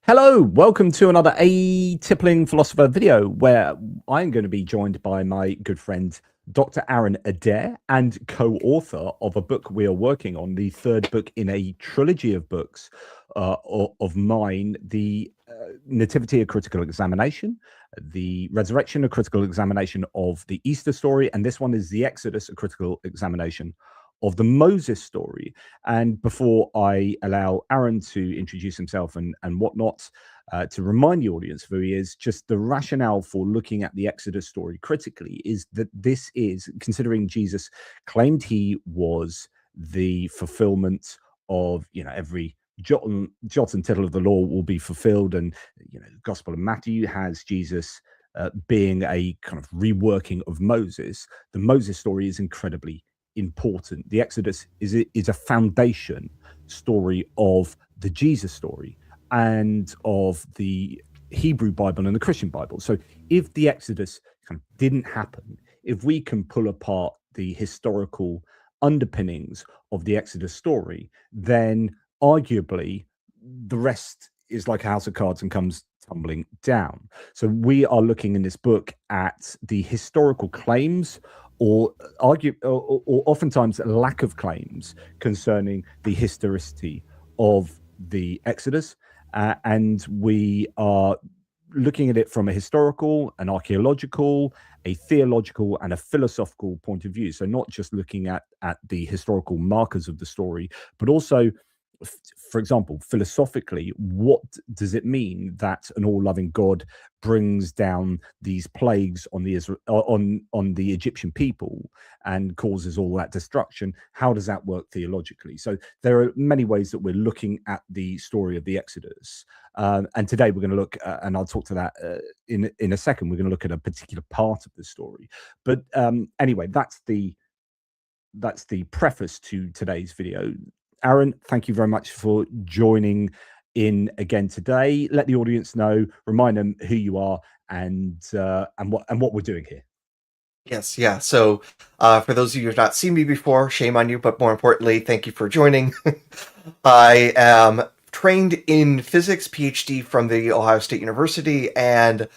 Hello, welcome to another A Tippling Philosopher video where I'm going to be joined by my good friend Dr. Aaron Adair and co-author of a book we are working on, the third book in a trilogy of books of mine, the Nativity, a critical examination, the Resurrection, a critical examination of the Easter story, and this one is the Exodus, a critical examination of the Moses story. And before I allow Aaron to introduce himself and whatnot, to remind the audience of who he is, just the rationale for looking at the Exodus story critically is that this is, considering Jesus claimed he was the fulfillment of, every jot and tittle of the law will be fulfilled. And, the Gospel of Matthew has Jesus being a kind of reworking of Moses. The Moses story is incredibly important. The Exodus is a foundation story of the Jesus story and of the Hebrew Bible and the Christian Bible. So if the Exodus kind of didn't happen, if we can pull apart the historical underpinnings of the Exodus story, then arguably the rest is like a house of cards and comes tumbling down. So we are looking in this book at the historical claims or oftentimes lack of claims concerning the historicity of the Exodus. And we are looking at it from a historical, an archaeological, a theological, and a philosophical point of view. So not just looking at the historical markers of the story, but also, for example, philosophically, what does it mean that an all-loving God brings down these plagues on the on the Egyptian people and causes all that destruction? How does that work theologically? So there are many ways that we're looking at the story of the Exodus, and today we're going to look, and I'll talk to that in a second. We're going to look at a particular part of the story, but anyway, that's the preface to today's video. Aaron, thank you very much for joining in again today. Let the audience know, remind them who you are and what we're doing here. Yes, yeah. So for those of you who have not seen me before, shame on you, but more importantly, thank you for joining. I am trained in physics, PhD from the Ohio State University, and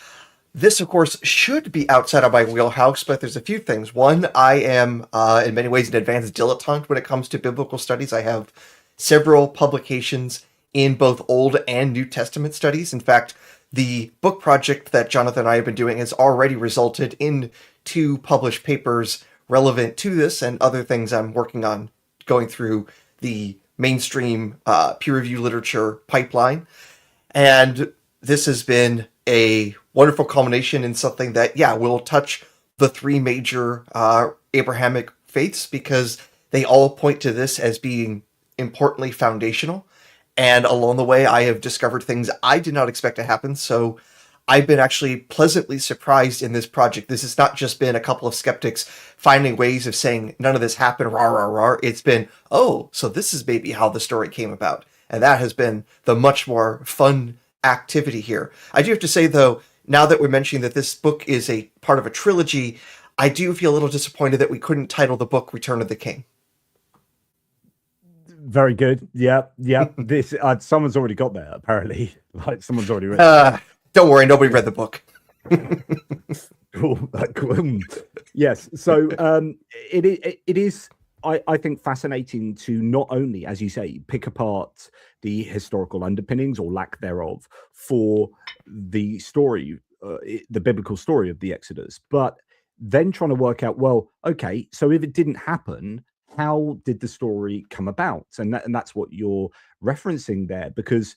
this, of course, should be outside of my wheelhouse, but there's a few things. One, I am, in many ways, an advanced dilettante when it comes to biblical studies. I have several publications in both Old and New Testament studies. In fact, the book project that Jonathan and I have been doing has already resulted in 2 published papers relevant to this and other things I'm working on going through the mainstream peer-reviewed literature pipeline. And this has been a wonderful culmination in something that, will touch the 3 major Abrahamic faiths, because they all point to this as being importantly foundational. And along the way, I have discovered things I did not expect to happen. So I've been actually pleasantly surprised in this project. This has not just been a couple of skeptics finding ways of saying none of this happened, rah, rah, rah. It's been, oh, so this is maybe how the story came about. And that has been the much more fun activity here. I do have to say, though, now that we're mentioning that this book is a part of a trilogy, I do feel a little disappointed that we couldn't title the book Return of the King. Very good. Yeah. This someone's already got there, apparently. Like someone's already written. Don't worry, nobody read the book. Cool. Yes. So it is, I think, fascinating to not only, as you say, pick apart the historical underpinnings or lack thereof for the story, the biblical story of the Exodus, but then trying to work out, well, okay, so if it didn't happen, how did the story come about? And that's what you're referencing there, because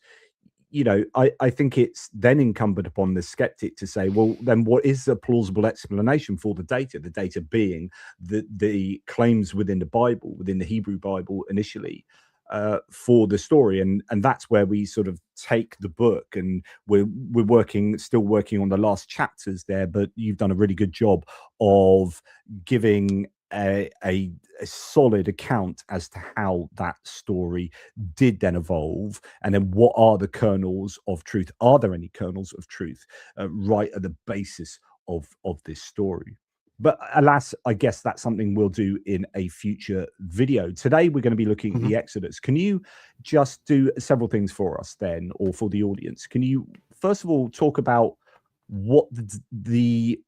I think it's then incumbent upon the skeptic to say, well, then what is a plausible explanation for the data? The data being the claims within the Bible, within the Hebrew Bible initially, for the story, and that's where we sort of take the book, and we're still working on the last chapters there. But you've done a really good job of giving a solid account as to how that story did then evolve, and then what are the kernels of truth? Are there any kernels of truth right at the basis of this story? But alas, I guess that's something we'll do in a future video. Today, we're going to be looking at Mhm. the Exodus. Can you just do several things for us then, or for the audience? Can you, first of all, talk about what the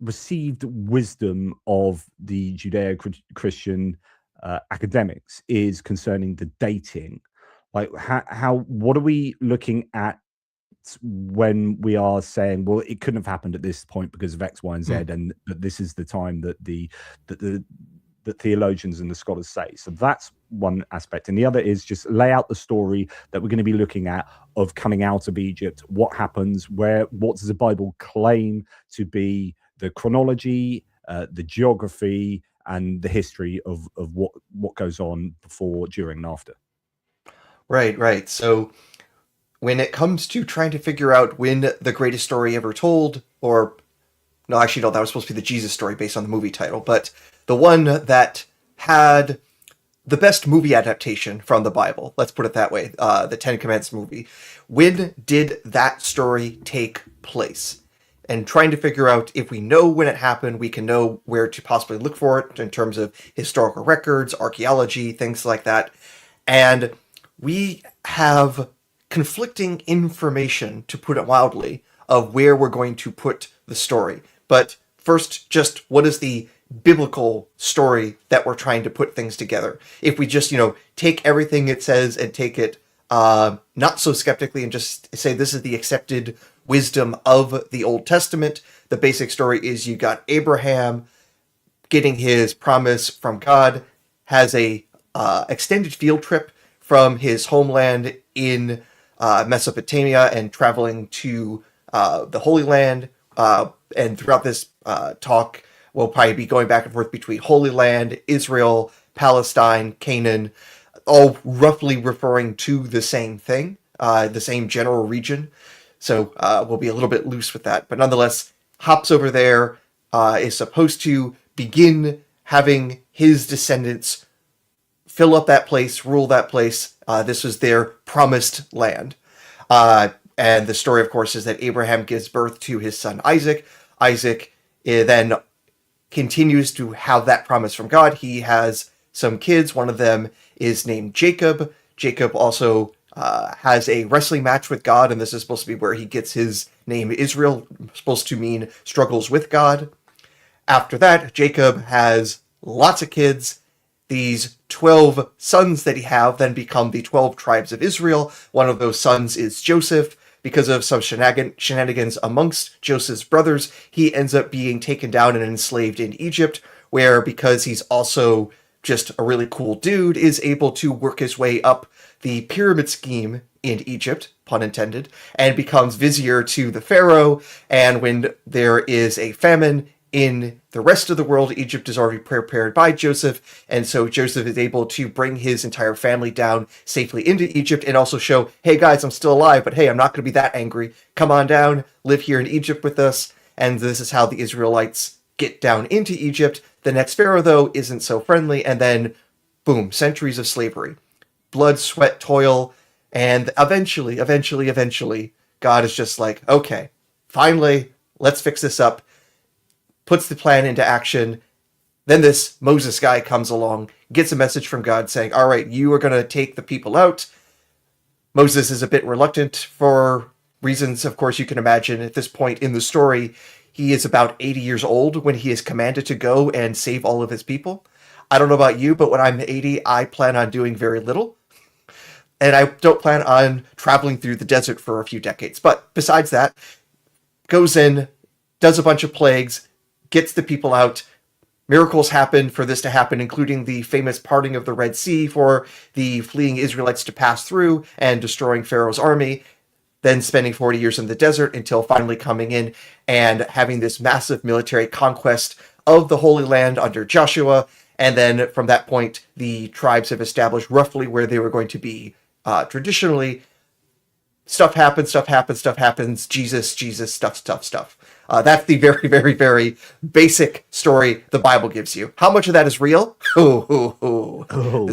received wisdom of the Judeo-Christian academics is concerning the dating? Like, what are we looking at when we are saying, well, it couldn't have happened at this point because of X, Y, and Z, Mm. and that this is the time that the theologians and the scholars say. So that's one aspect, and the other is just lay out the story that we're going to be looking at of coming out of Egypt. What happens? What does the Bible claim to be the chronology, the geography, and the history of what goes on before, during, and after? Right, right. So when it comes to trying to figure out when the greatest story ever told, or no, actually, no, that was supposed to be the Jesus story based on the movie title, but the one that had the best movie adaptation from the Bible, let's put it that way, the Ten Commandments movie. When did that story take place? And trying to figure out if we know when it happened, we can know where to possibly look for it in terms of historical records, archaeology, things like that. And we have conflicting information, to put it mildly, of where we're going to put the story. But first, just what is the biblical story that we're trying to put things together? If we just, take everything it says and take it not so skeptically and just say this is the accepted wisdom of the Old Testament, the basic story is you got Abraham getting his promise from God, has a extended field trip from his homeland in Mesopotamia and traveling to the Holy Land. And throughout this talk, we'll probably be going back and forth between Holy Land, Israel, Palestine, Canaan, all roughly referring to the same thing, the same general region. So we'll be a little bit loose with that. But nonetheless, hops over there, is supposed to begin having his descendants fill up that place, rule that place. This was their promised land. And the story, of course, is that Abraham gives birth to his son Isaac. Isaac then continues to have that promise from God. He has some kids. One of them is named Jacob. Jacob also has a wrestling match with God, and this is supposed to be where he gets his name Israel, supposed to mean struggles with God. After that, Jacob has lots of kids. These 12 sons that he have then become the 12 tribes of Israel. One of those sons is Joseph. Because of some shenanigans amongst Joseph's brothers, he ends up being taken down and enslaved in Egypt, where, because he's also just a really cool dude, is able to work his way up the pyramid scheme in Egypt, pun intended, and becomes vizier to the pharaoh. And when there is a famine in the rest of the world, Egypt is already prepared by Joseph, and so Joseph is able to bring his entire family down safely into Egypt and also show, hey guys, I'm still alive, but hey, I'm not going to be that angry. Come on down, live here in Egypt with us. And this is how the Israelites get down into Egypt. The next pharaoh, though, isn't so friendly, and then, boom, centuries of slavery. Blood, sweat, toil, and eventually, God is just like, okay, finally, let's fix this up, puts the plan into action. Then this Moses guy comes along, gets a message from God saying, all right, you are going to take the people out. Moses is a bit reluctant for reasons, of course, you can imagine. At this point in the story, he is about 80 years old when he is commanded to go and save all of his people. I don't know about you, but when I'm 80, I plan on doing very little. And I don't plan on traveling through the desert for a few decades. But besides that, goes in, does a bunch of plagues, gets the people out. Miracles happen for this to happen, including the famous parting of the Red Sea for the fleeing Israelites to pass through and destroying Pharaoh's army, then spending 40 years in the desert until finally coming in and having this massive military conquest of the Holy Land under Joshua. And then from that point, the tribes have established roughly where they were going to be traditionally. Stuff happens. Jesus, stuff. That's the very, very, very basic story the Bible gives you. How much of that is real? This is Oh,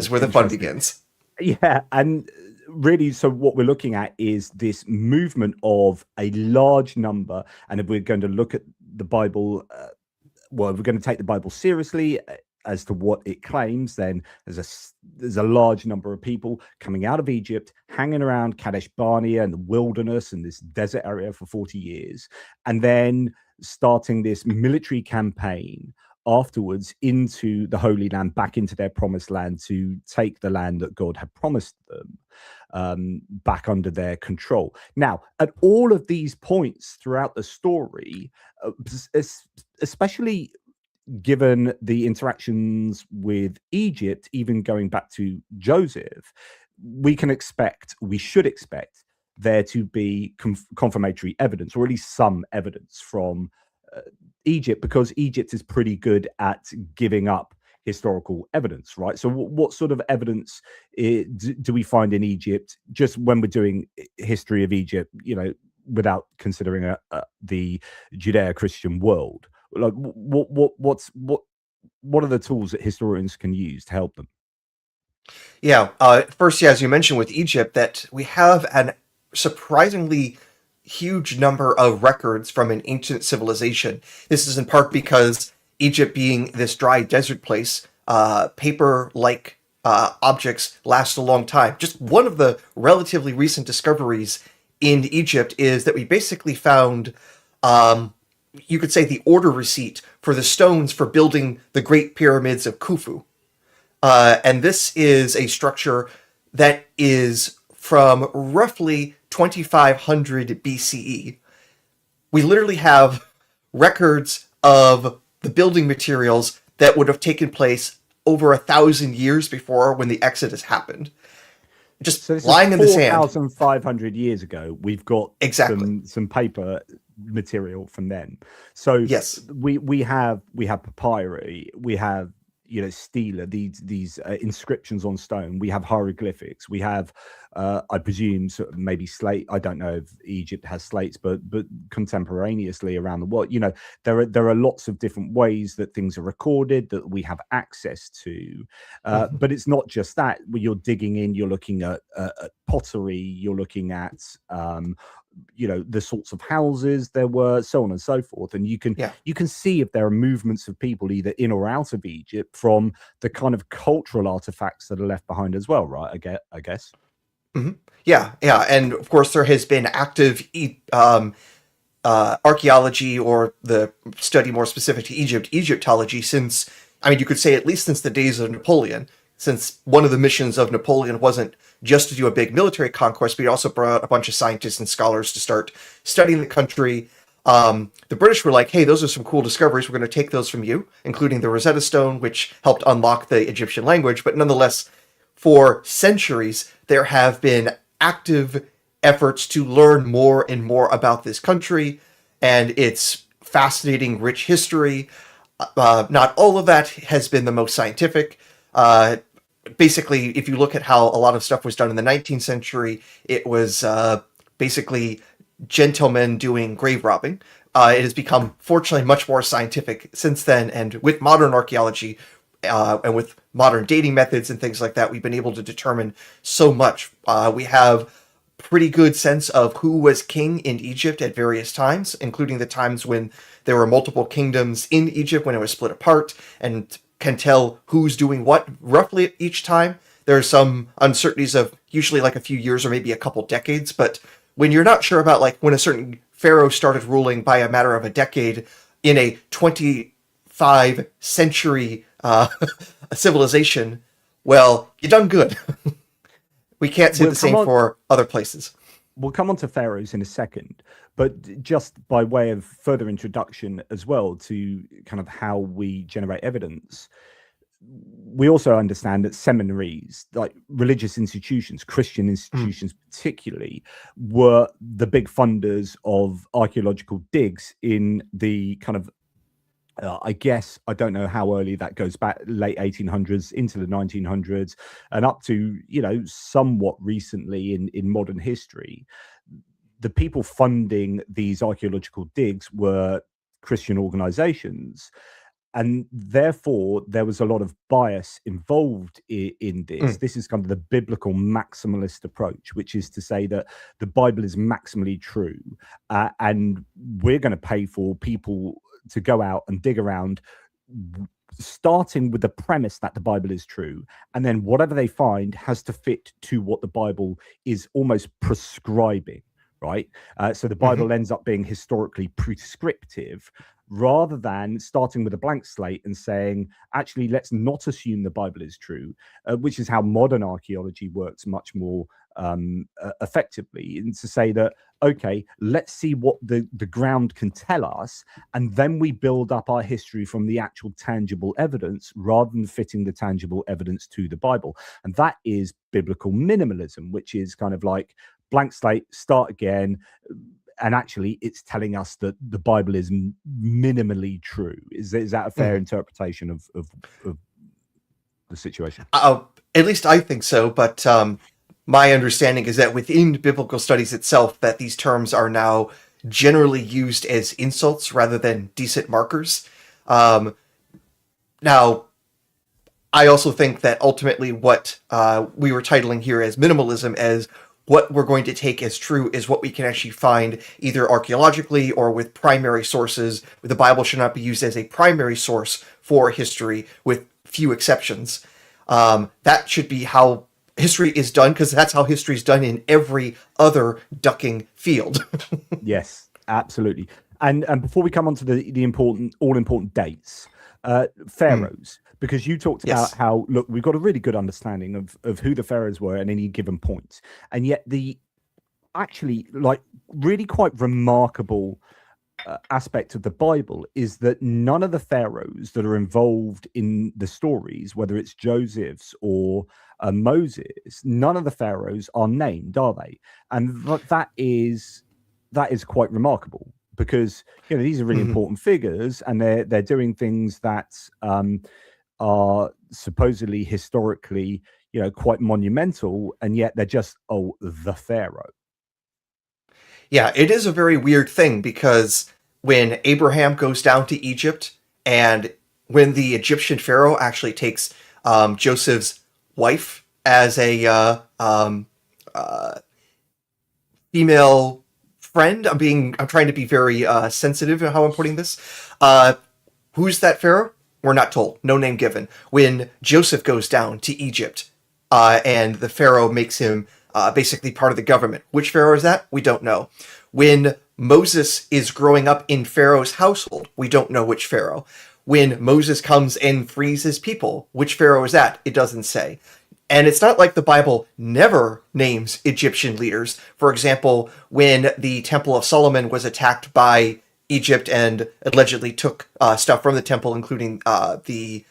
where the fun interesting. begins. Yeah, and really, so what we're looking at is this movement of a large number, and if we're going to look at the Bible, well, if we're going to take the Bible seriously as to what it claims, then there's a large number of people coming out of Egypt, hanging around Kadesh Barnea and the wilderness and this desert area for 40 years, and then starting this military campaign afterwards into the Holy Land, back into their promised land, to take the land that God had promised them back under their control. Now, at all of these points throughout the story, especially given the interactions with Egypt, even going back to Joseph, we should expect there to be confirmatory evidence, or at least some evidence from Egypt, because Egypt is pretty good at giving up historical evidence, right? So what sort of evidence do we find in Egypt, just when we're doing history of Egypt, without considering the Judeo-Christian world? Like what are the tools that historians can use to help them? Yeah, first, as you mentioned with Egypt, that we have an surprisingly huge number of records from an ancient civilization. This is in part because Egypt being this dry desert place, paper-like objects last a long time. Just one of the relatively recent discoveries in Egypt is that we basically found, you could say, the order receipt for the stones for building the Great Pyramids of Khufu. And this is a structure that is from roughly 2500 BCE. We literally have records of the building materials that would have taken place over 1,000 years before, when the Exodus happened. Just so this lying in the sand. 4,500 years ago, we've got exactly some paper material from then. So yes, we have papyri, we have stela, these inscriptions on stone. We have hieroglyphics. We have, I presume, sort of maybe slate. I don't know if Egypt has slates, but contemporaneously around the world, there are lots of different ways that things are recorded that we have access to. But it's not just that. When you're digging in, you're looking at pottery. You're looking at the sorts of houses there were, so on and so forth, and you can see if there are movements of people either in or out of Egypt from the kind of cultural artifacts that are left behind as well, right? I guess. Mm-hmm. Yeah, and of course there has been active archaeology, or the study more specific to Egyptology, since, you could say at least since the days of Napoleon. Since one of the missions of Napoleon wasn't just to do a big military conquest, but he also brought out a bunch of scientists and scholars to start studying the country. The British were like, hey, those are some cool discoveries. We're going to take those from you, including the Rosetta Stone, which helped unlock the Egyptian language. But nonetheless, for centuries, there have been active efforts to learn more and more about this country and its fascinating, rich history. Not all of that has been the most scientific. Basically, if you look at how a lot of stuff was done in the 19th century, it was basically gentlemen doing grave robbing. It has become, fortunately, much more scientific since then, and with modern archaeology and with modern dating methods and things like that, we've been able to determine so much. We have pretty good sense of who was king in Egypt at various times, including the times when there were multiple kingdoms in Egypt when it was split apart, and can tell who's doing what roughly at each time. There are some uncertainties of usually like a few years or maybe a couple decades, but when you're not sure about like when a certain pharaoh started ruling by a matter of a decade in a 25 century civilization, well, you done good. We can't say the same for other places. We'll come on to pharaohs in a second, but just by way of further introduction as well to kind of how we generate evidence, we also understand that seminaries, like religious institutions, Christian institutions particularly, were the big funders of archaeological digs in the kind of I guess, I don't know how early that goes back, late 1800s into the 1900s, and up to, somewhat recently in modern history. The people funding these archaeological digs were Christian organizations. And therefore, there was a lot of bias involved in this. This is kind of the biblical maximalist approach, which is to say that the Bible is maximally true, and we're going to pay for people to go out and dig around, starting with the premise that the Bible is true, and then whatever they find has to fit to what the Bible is almost prescribing, right? So the Bible ends up being historically prescriptive, rather than starting with a blank slate and saying, actually, let's not assume the Bible is true, which is how modern archaeology works much more effectively, and to say that, okay, let's see what the ground can tell us, and then we build up our history from the actual tangible evidence rather than fitting the tangible evidence to the Bible. And that is biblical minimalism, which is kind of like blank slate, start again. And actually, it's telling us that the Bible is minimally true. Is that a fair interpretation of the situation? At least I think so, but my understanding is that within biblical studies itself, that these terms are now generally used as insults rather than decent markers. Now, I also think that ultimately what we were titling here as minimalism, as what we're going to take as true, is what we can actually find either archaeologically or with primary sources. The Bible should not be used as a primary source for history, with few exceptions. That should be how history is done, because that's how history is done in every other ducking field. Yes, absolutely. And before we come on to the important, all important dates, pharaohs, because you talked about how, look, we've got a really good understanding of who the pharaohs were at any given point, and yet the actually, like, really quite remarkable aspect of the Bible is that none of the pharaohs that are involved in the stories, whether it's Joseph's or Moses, none of the pharaohs are named, are they? And that is quite remarkable, because these are really important figures, and they're doing things that are supposedly historically quite monumental, and yet they're just the pharaoh. Yeah, it is a very weird thing, because when Abraham goes down to Egypt, and when the Egyptian pharaoh actually takes Joseph's wife as a female friend, I'm trying to be very sensitive in how I'm putting this. Who's that pharaoh? We're not told. No name given. When Joseph goes down to Egypt, and the pharaoh makes him basically part of the government. Which pharaoh is that? We don't know. When Moses is growing up in Pharaoh's household, we don't know which pharaoh. When Moses comes and frees his people, which pharaoh is that? It doesn't say. And it's not like the Bible never names Egyptian leaders. For example, when the Temple of Solomon was attacked by Egypt and allegedly took stuff from the temple, including the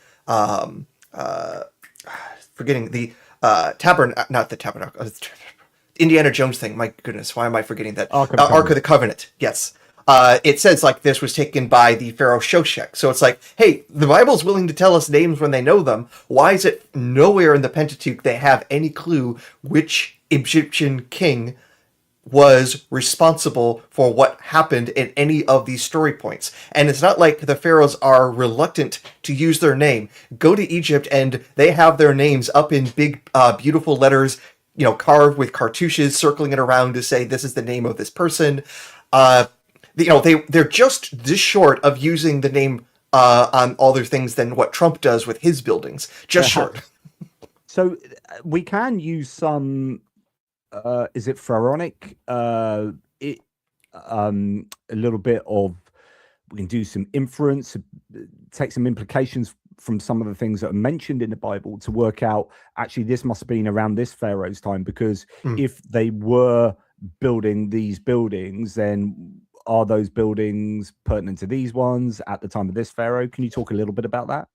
tabernacle, Indiana Jones thing. My goodness, why am I forgetting that? Ark of the Covenant. Yes. It says like this was taken by the Pharaoh Shoshek. So it's like, hey, the Bible's willing to tell us names when they know them. Why is it nowhere in the Pentateuch they have any clue which Egyptian king was responsible for what happened in any of these story points? And it's not like the pharaohs are reluctant to use their name. Go to Egypt and they have their names up in big, beautiful letters, carved with cartouches, circling it around to say this is the name of this person. They're just this short of using the name on all their things than what Trump does with his buildings. Just short. So we can use some. Is it pharaonic? A little bit of. We can do some inference, take some implications from some of the things that are mentioned in the Bible to work out. Actually, this must have been around this pharaoh's time, because if they were building these buildings, then are those buildings pertinent to these ones at the time of this pharaoh? Can you talk a little bit about that?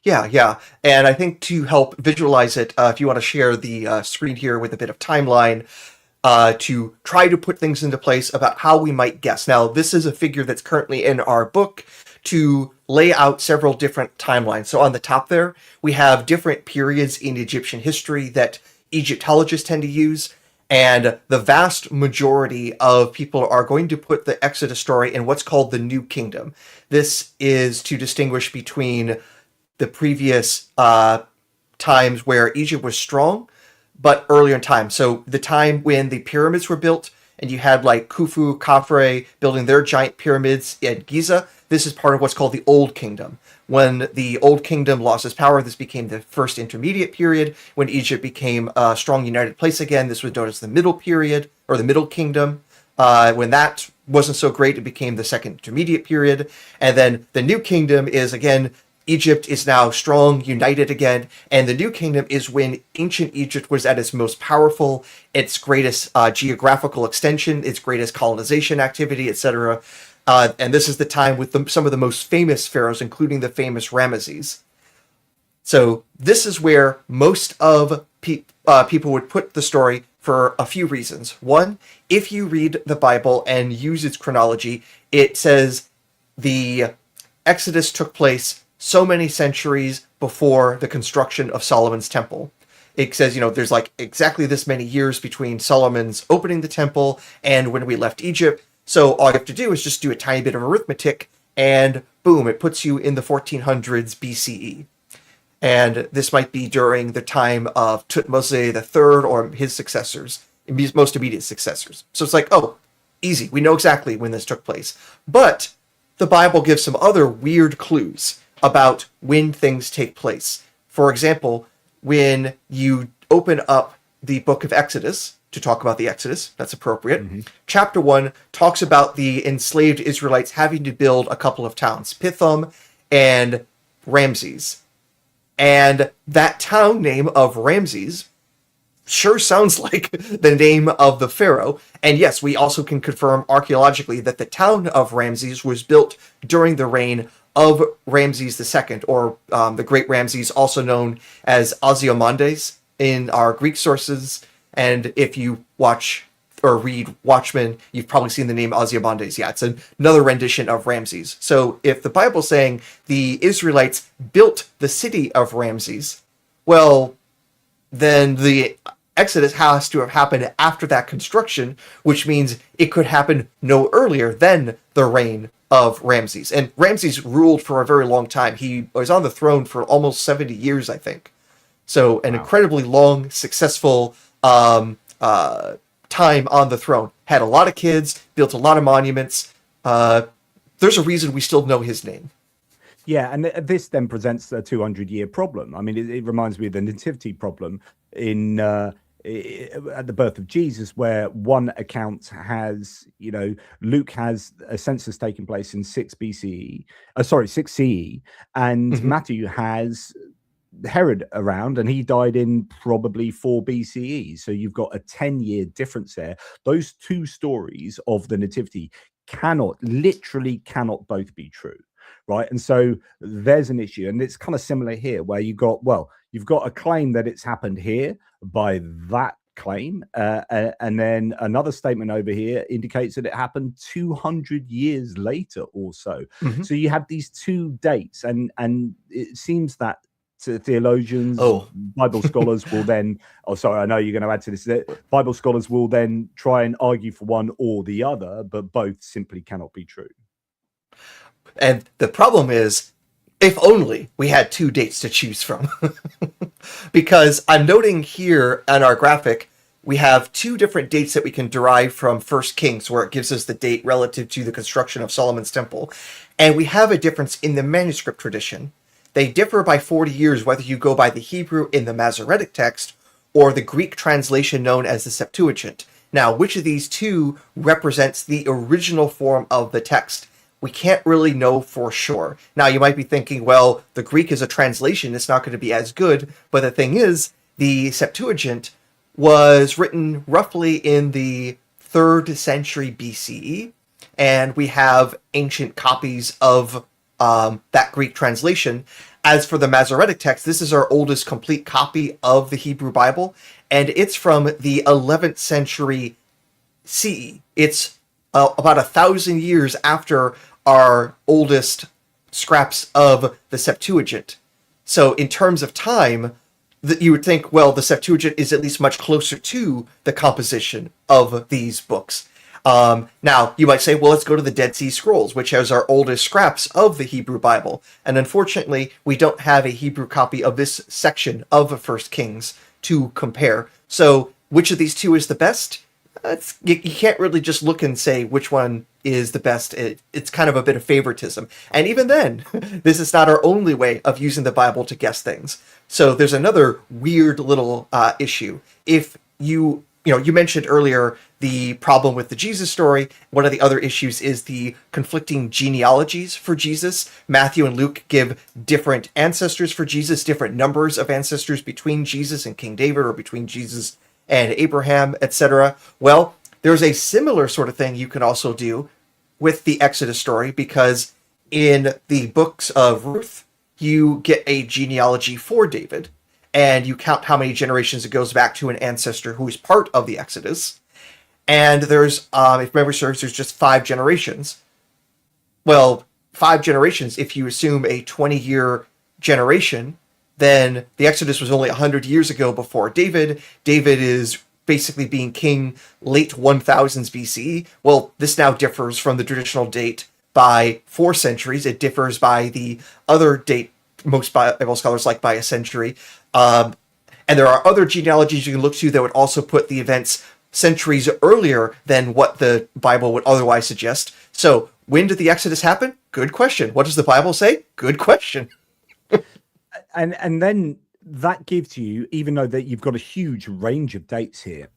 Yeah. And I think to help visualize it, if you want to share the screen here with a bit of timeline, to try to put things into place about how we might guess. Now, this is a figure that's currently in our book to lay out several different timelines. So on the top there, we have different periods in Egyptian history that Egyptologists tend to use. And the vast majority of people are going to put the Exodus story in what's called the New Kingdom. This is to distinguish between the previous times where Egypt was strong, but earlier in time. So the time when the pyramids were built and you had like Khufu, Khafre building their giant pyramids at Giza. This is part of what's called the Old Kingdom. When the Old Kingdom lost its power, this became the first intermediate period. When Egypt became a strong united place again, this was known as the Middle Period, or the Middle Kingdom. When that wasn't so great, it became the second intermediate period. And then the New Kingdom is, again, Egypt is now strong, united again. And the New Kingdom is when ancient Egypt was at its most powerful, its greatest geographical extension, its greatest colonization activity, etc. And this is the time with some of the most famous pharaohs, including the famous Ramesses. So this is where most of people would put the story for a few reasons. One, if you read the Bible and use its chronology, it says the Exodus took place so many centuries before the construction of Solomon's temple. It says, there's like exactly this many years between Solomon's opening the temple and when we left Egypt. So all you have to do is just do a tiny bit of arithmetic, and boom, it puts you in the 1400s BCE. And this might be during the time of Tutmosis III or his successors, his most immediate successors. So it's like, oh, easy. We know exactly when this took place. But the Bible gives some other weird clues about when things take place. For example, when you open up the book of Exodus to talk about the Exodus, that's appropriate. Mm-hmm. Chapter 1 talks about the enslaved Israelites having to build a couple of towns, Pithom and Ramses. And that town name of Ramses sure sounds like the name of the pharaoh. And yes, we also can confirm archaeologically that the town of Ramses was built during the reign of Ramses II, or the Great Ramses, also known as Ozymandias in our Greek sources. And if you watch or read Watchmen, you've probably seen the name Ozymandias. Yeah, it's another rendition of Ramses. So if the Bible's saying the Israelites built the city of Ramses, well, then the Exodus has to have happened after that construction, which means it could happen no earlier than the reign of Ramses. And Ramses ruled for a very long time. He was on the throne for almost 70 years, I think. So an incredibly long, successful time on the throne. Had a lot of kids, built a lot of monuments. There's a reason we still know his name. Yeah, and this then presents a 200-year problem. I mean, it reminds me of the nativity problem in at the birth of Jesus, where one account has, Luke has a census taking place in 6 CE, and mm-hmm. Matthew has Herod around, and he died in probably 4 BCE. So you've got a 10-year difference there. Those two stories of the nativity literally cannot both be true, right? And so there's an issue, and it's kind of similar here, where you've got a claim that it's happened here by that claim, and then another statement over here indicates that it happened 200 years later or so. Mm-hmm. So you have these two dates, and it seems that theologians, Bible scholars will then, I know you're going to add to this, Bible scholars will then try and argue for one or the other, but both simply cannot be true. And the problem is, if only we had 2 dates to choose from. Because I'm noting here on our graphic, we have 2 different dates that we can derive from 1 Kings, where it gives us the date relative to the construction of Solomon's temple. And we have a difference in the manuscript tradition. They differ by 40 years, whether you go by the Hebrew in the Masoretic text or the Greek translation known as the Septuagint. Now, which of these 2 represents the original form of the text? We can't really know for sure. Now, you might be thinking, well, the Greek is a translation, it's not going to be as good. But the thing is, the Septuagint was written roughly in the 3rd century BCE, and we have ancient copies of that Greek translation. As for the Masoretic text, this is our oldest complete copy of the Hebrew Bible, and it's from the 11th century CE. It's about 1,000 years after our oldest scraps of the Septuagint. So in terms of time, you would think, well, the Septuagint is at least much closer to the composition of these books. Now, you might say, well, let's go to the Dead Sea Scrolls, which has our oldest scraps of the Hebrew Bible. And unfortunately, we don't have a Hebrew copy of this section of 1 Kings to compare. So which of these 2 is the best? you can't really just look and say which one is the best. It's kind of a bit of favoritism. And even then, this is not our only way of using the Bible to guess things. So there's another weird little issue. If you mentioned earlier the problem with the Jesus story. One of the other issues is the conflicting genealogies for Jesus. Matthew and Luke give different ancestors for Jesus, different numbers of ancestors between Jesus and King David, or between Jesus and Abraham, etc. Well, there's a similar sort of thing you can also do with the Exodus story, because in the books of Ruth, you get a genealogy for David, and you count how many generations it goes back to an ancestor who is part of the Exodus. And there's, if memory serves, there's just 5 generations. Well, 5 generations, if you assume a 20-year generation, then the Exodus was only 100 years ago before David. David is basically being king late 1000s BC. Well, this now differs from the traditional date by 4 centuries. It differs by the other date most Bible scholars like by a century. And there are other genealogies you can look to that would also put the events centuries earlier than what the Bible would otherwise suggest. So when did the Exodus happen? Good question. What does the Bible say? Good question. And then that gives you, even though that you've got a huge range of dates here,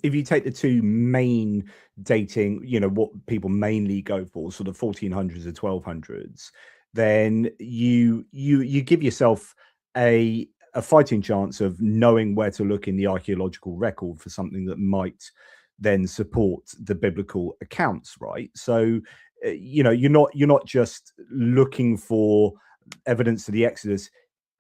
if you take the 2 main dating, what people mainly go for, sort of 1400s and 1200s, then you give yourself a fighting chance of knowing where to look in the archaeological record for something that might then support the biblical accounts, right? So you're not just looking for evidence of the Exodus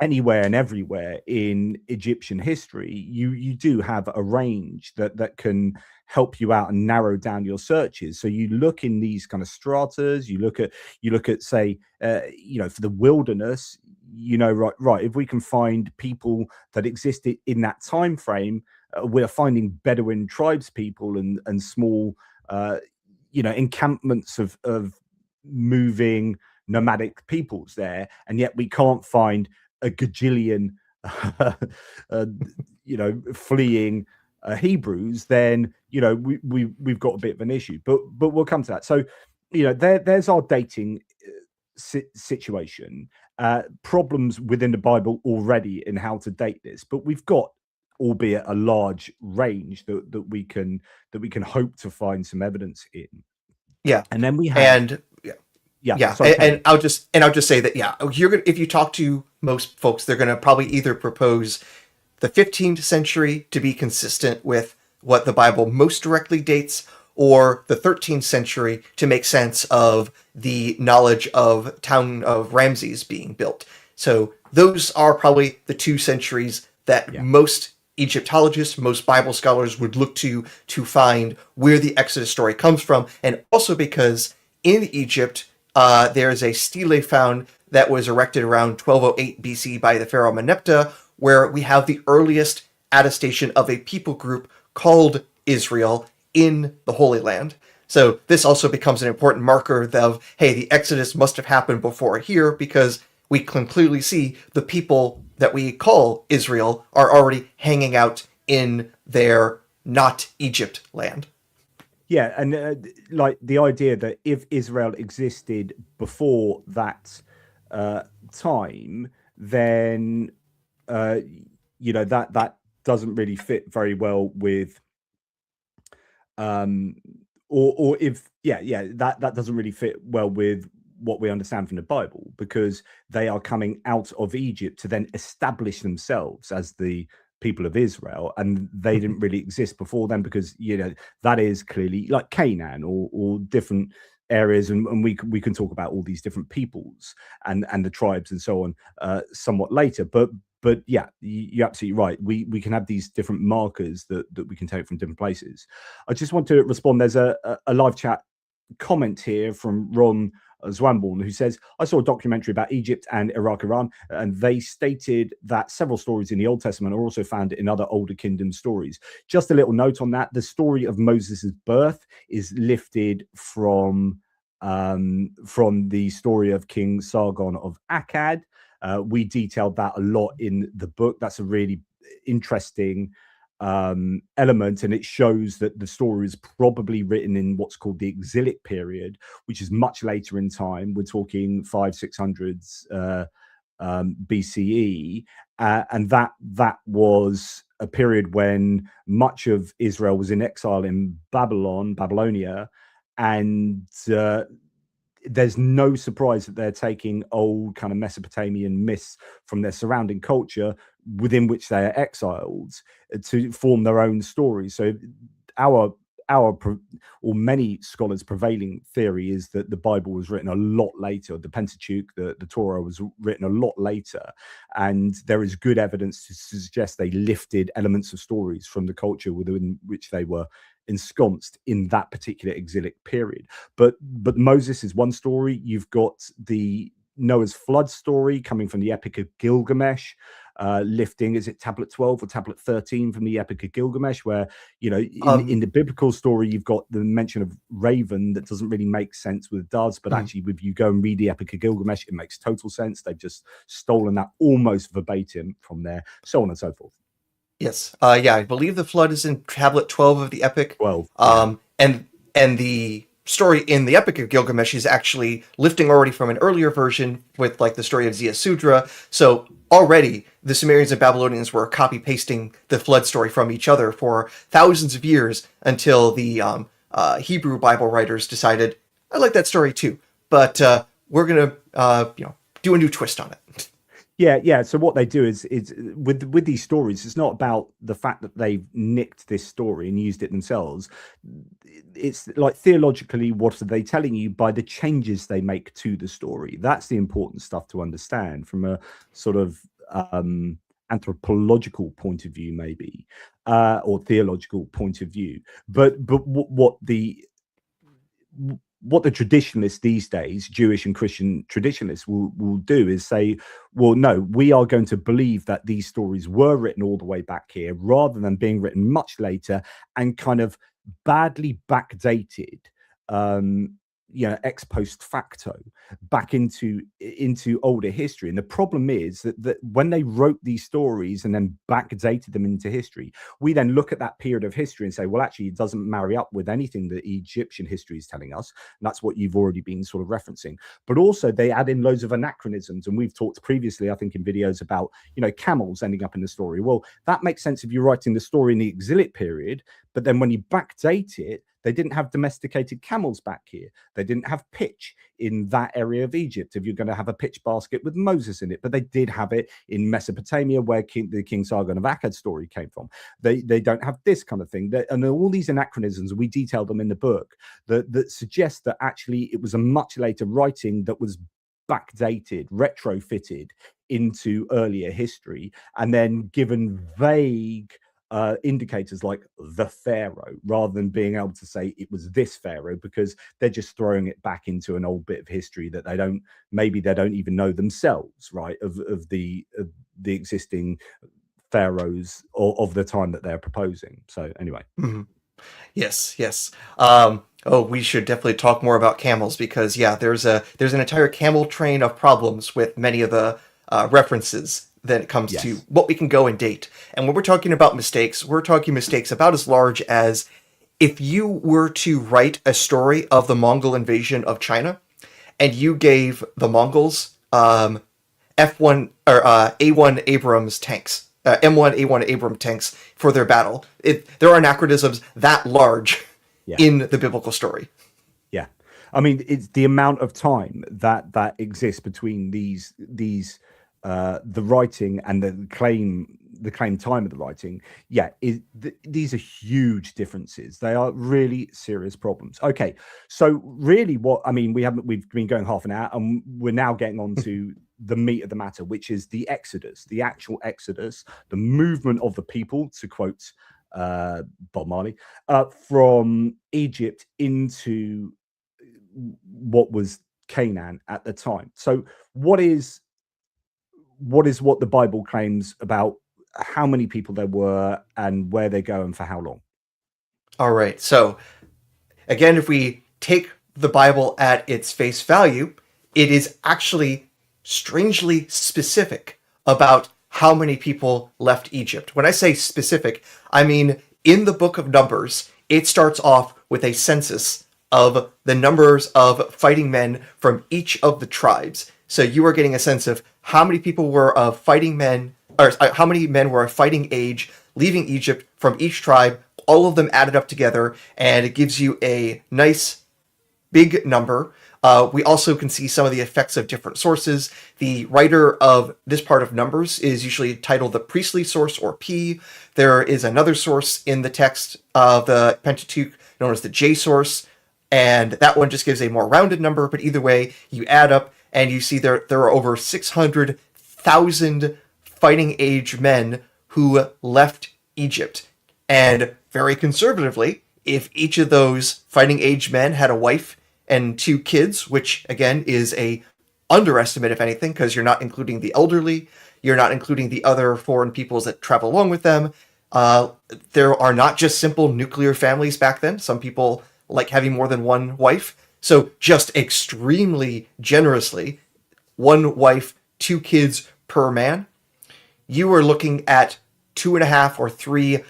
anywhere and everywhere in Egyptian history. You do have a range that can help you out and narrow down your searches. So you look in these kind of stratas, you look at say for the wilderness, right, if we can find people that existed in that time frame, we're finding Bedouin tribes people and small encampments of moving nomadic peoples there, and yet we can't find a gajillion fleeing Hebrews. Then we've got a bit of an issue, but we'll come to that. So there's our dating situation, problems within the Bible already in how to date this, but we've got, albeit a large range, that we can hope to find some evidence in. Yeah. And then we have, and yeah. Sorry, and I'll just say that if you talk to most folks, they're gonna probably either propose the 15th century to be consistent with what the Bible most directly dates, or the 13th century to make sense of the knowledge of town of Ramses being built. So those are probably the 2 centuries that most Egyptologists, most Bible scholars would look to find where the Exodus story comes from. And also because in Egypt, there is a stele found that was erected around 1208 BC by the pharaoh Meneptah, where we have the earliest attestation of a people group called Israel in the Holy Land. So this also becomes an important marker of, hey, the Exodus must have happened before here, because we can clearly see the people that we call Israel are already hanging out in their not Egypt land. Yeah, and like the idea that if Israel existed before that time, then that doesn't really fit very well with or if that doesn't really fit well with what we understand from the Bible, because they are coming out of Egypt to then establish themselves as the people of Israel, and they didn't really exist before then, because that is clearly like Canaan or different areas, and we can talk about all these different peoples and the tribes and so on somewhat later, but yeah, you're absolutely right. We can have these different markers that we can take from different places. I just want to respond. There's a live chat comment here from Ron Zwamborn, who says, I saw a documentary about Egypt and Iraq, Iran, and they stated that several stories in the Old Testament are also found in other older kingdom stories. Just a little note on that. The story of Moses' birth is lifted from the story of King Sargon of Akkad. We detailed that a lot in the book. That's a really interesting element, and it shows that the story is probably written in what's called the exilic period, which is much later in time. We're talking 500-600s BCE, and that was a period when much of Israel was in exile in Babylonia, and there's no surprise that they're taking old kind of Mesopotamian myths from their surrounding culture within which they are exiled to form their own stories. So our or many scholars' prevailing theory is that the Bible was written a lot later. The Pentateuch, the Torah, was written a lot later, and there is good evidence to suggest they lifted elements of stories from the culture within which they were ensconced in that particular exilic period. But Moses is one story. You've got the Noah's flood story coming from the Epic of Gilgamesh, lifting, is it tablet 12 or tablet 13 from the Epic of Gilgamesh, where, you know, in the biblical story, you've got the mention of raven that doesn't really make sense with doves, but actually, if you go and read the Epic of Gilgamesh, it makes total sense. They've just stolen that almost verbatim from there, so on and so forth. Yes. Yeah, I believe the flood is in tablet 12 of the Epic. 12. Yeah. And the story in the Epic of Gilgamesh is actually lifting already from an earlier version with like the story of Ziusudra. So already the Sumerians and Babylonians were copy pasting the flood story from each other for thousands of years until the Hebrew Bible writers decided, I like that story too, but we're gonna do a new twist on it. Yeah. So what they do is with these stories, it's not about the fact that they've nicked this story and used it themselves. It's like, theologically, what are they telling you by the changes they make to the story? That's the important stuff to understand from a sort of anthropological point of view, maybe, or theological point of view. But what the traditionalists these days, Jewish and Christian traditionalists, will do is say, well, no, we are going to believe that these stories were written all the way back here rather than being written much later and kind of badly backdated, ex post facto back into older history. And the problem is that when they wrote these stories and then backdated them into history, we then look at that period of history and say, well, actually, it doesn't marry up with anything that Egyptian history is telling us. And that's what you've already been sort of referencing. But also they add in loads of anachronisms. And we've talked previously, I think, in videos about, camels ending up in the story. Well, that makes sense if you're writing the story in the exilic period, but then when you backdate it, they didn't have domesticated camels back here. They didn't have pitch in that area of Egypt if you're going to have a pitch basket with Moses in it. But they did have it in Mesopotamia, where the King Sargon of Akkad story came from. They don't have this kind of thing. And all these anachronisms, we detail them in the book, that suggest that actually it was a much later writing that was backdated, retrofitted into earlier history, and then given vague indicators like the pharaoh, rather than being able to say it was this pharaoh, because they're just throwing it back into an old bit of history that they don't even know themselves, right, of the existing pharaohs of the time that they're proposing. So anyway. Mm-hmm. Yes. We should definitely talk more about camels, because there's an entire camel train of problems with many of the references that it comes to what we can go and date. And when we're talking about mistakes, we're talking mistakes about as large as if you were to write a story of the Mongol invasion of China and you gave the Mongols F1 or A1 Abrams tanks, M1 A1 Abram tanks for their battle. There are anachronisms that large in the biblical story. Yeah. I mean, it's the amount of time that exists between these the writing and the claim time of the writing. These are huge differences. They are really serious problems. Okay, so really, we've been going half an hour, and we're now getting on to the meat of the matter, which is the Exodus, the actual Exodus, the movement of the people, to quote Bob Marley, from Egypt into what was Canaan at the time. So what the Bible claims about how many people there were and where they go and for how long? All right. So again, if we take the Bible at its face value, it is actually strangely specific about how many people left Egypt. When I say specific, I mean in the book of Numbers, it starts off with a census of the numbers of fighting men from each of the tribes. So you are getting a sense of how many people were of fighting men, or how many men were of fighting age leaving Egypt from each tribe, all of them added up together, and it gives you a nice big number. We also can see some of the effects of different sources. The writer of this part of Numbers is usually titled the priestly source, or P. There is another source in the text of the Pentateuch known as the J source, and that one just gives a more rounded number, but either way, you add up and you see there are over 600,000 fighting age men who left Egypt. And very conservatively, if each of those fighting age men had a wife and 2 kids, which again is a underestimate if anything, because you're not including the elderly, you're not including the other foreign peoples that travel along with them. There are not just simple nuclear families back then. Some people like having more than one wife. So just extremely generously, 1 wife, 2 kids per man. You are looking at 2.5 or 3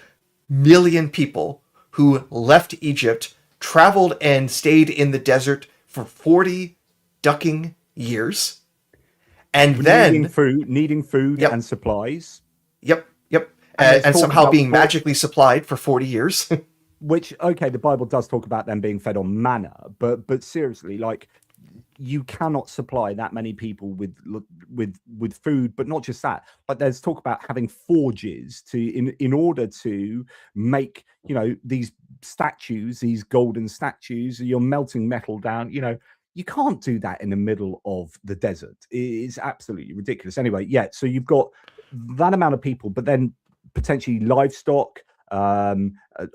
million people who left Egypt, traveled and stayed in the desert for 40 ducking years, and then needing food yep, and supplies. Yep, And somehow being magically supplied for 40 years. Which, okay, the Bible does talk about them being fed on manna, but seriously, like, you cannot supply that many people with food. But not just that, like, there's talk about having forges in order to make, you know, these statues, these golden statues. You're melting metal down, you know. You can't do that in the middle of the desert. It's absolutely ridiculous. Anyway, yeah, so you've got that amount of people, but then potentially livestock,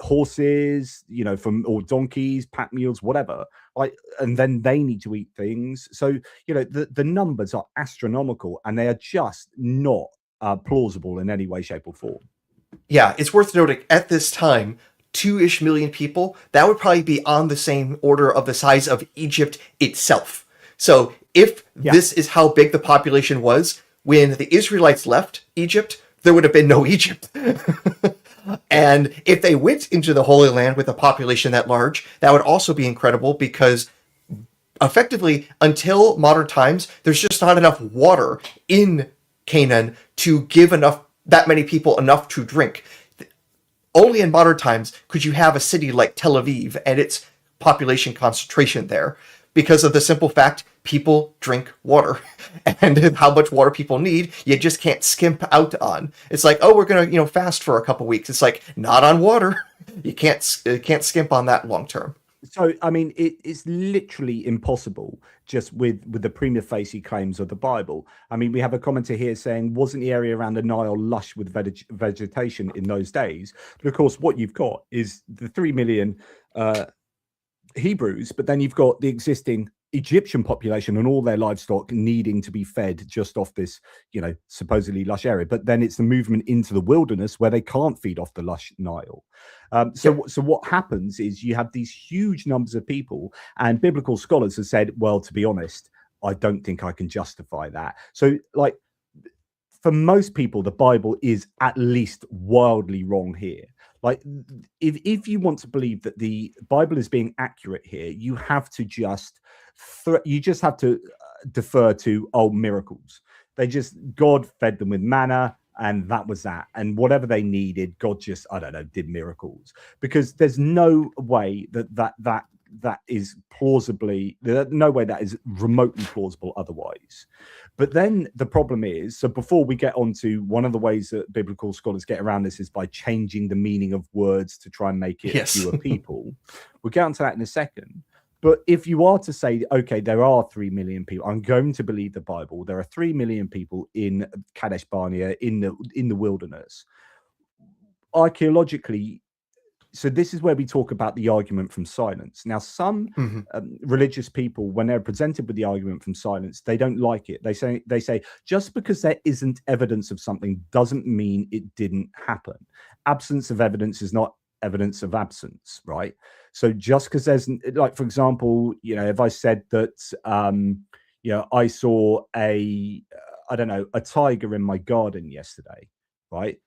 horses, you know, or donkeys, pack mules, whatever, like, and then they need to eat things. So, you know, the numbers are astronomical, and they are just not plausible in any way, shape, or form. Yeah, it's worth noting at this time, 2-ish million people, that would probably be on the same order of the size of Egypt itself. So if this is how big the population was when the Israelites left Egypt, there would have been no Egypt. And if they went into the Holy Land with a population that large, that would also be incredible, because effectively, until modern times, there's just not enough water in Canaan to give that many people enough to drink. Only in modern times could you have a city like Tel Aviv and its population concentration there, because of the simple fact people drink water, and how much water people need, you just can't skimp out on. It's like, oh, we're gonna fast for a couple weeks. It's like, not on water. You can't skimp on that long term. So, I mean, it's literally impossible just with the prima facie claims of the Bible. I mean, we have a commenter here saying, wasn't the area around the Nile lush with vegetation in those days? But of course, what you've got is the 3 million Hebrews, but then you've got the existing Egyptian population and all their livestock needing to be fed just off this, supposedly lush area. But then it's the movement into the wilderness where they can't feed off the lush Nile. So what happens is you have these huge numbers of people, and biblical scholars have said, well, to be honest, I don't think I can justify that. So, like, for most people, the Bible is at least wildly wrong here. Like, if you want to believe that the Bible is being accurate here, you have to just have to defer to miracles. God fed them with manna, and that was that. And whatever they needed, God just, I don't know, did miracles. Because there's no way that is plausibly, no way that is remotely plausible otherwise. But then the problem is, so before we get on to one of the ways that biblical scholars get around this is by changing the meaning of words to try and make it fewer people. We'll get onto that in a second. But if you are to say, okay, there are 3 million people, I'm going to believe the Bible. There are 3 million people in Kadesh Barnea, in the wilderness. Archaeologically, so this is where we talk about the argument from silence. Now, some religious people, when they're presented with the argument from silence, they don't like it. They say just because there isn't evidence of something doesn't mean it didn't happen. Absence of evidence is not evidence of absence, right? So just because there's, like, for example, if I said that, I saw I don't know, a tiger in my garden yesterday, right?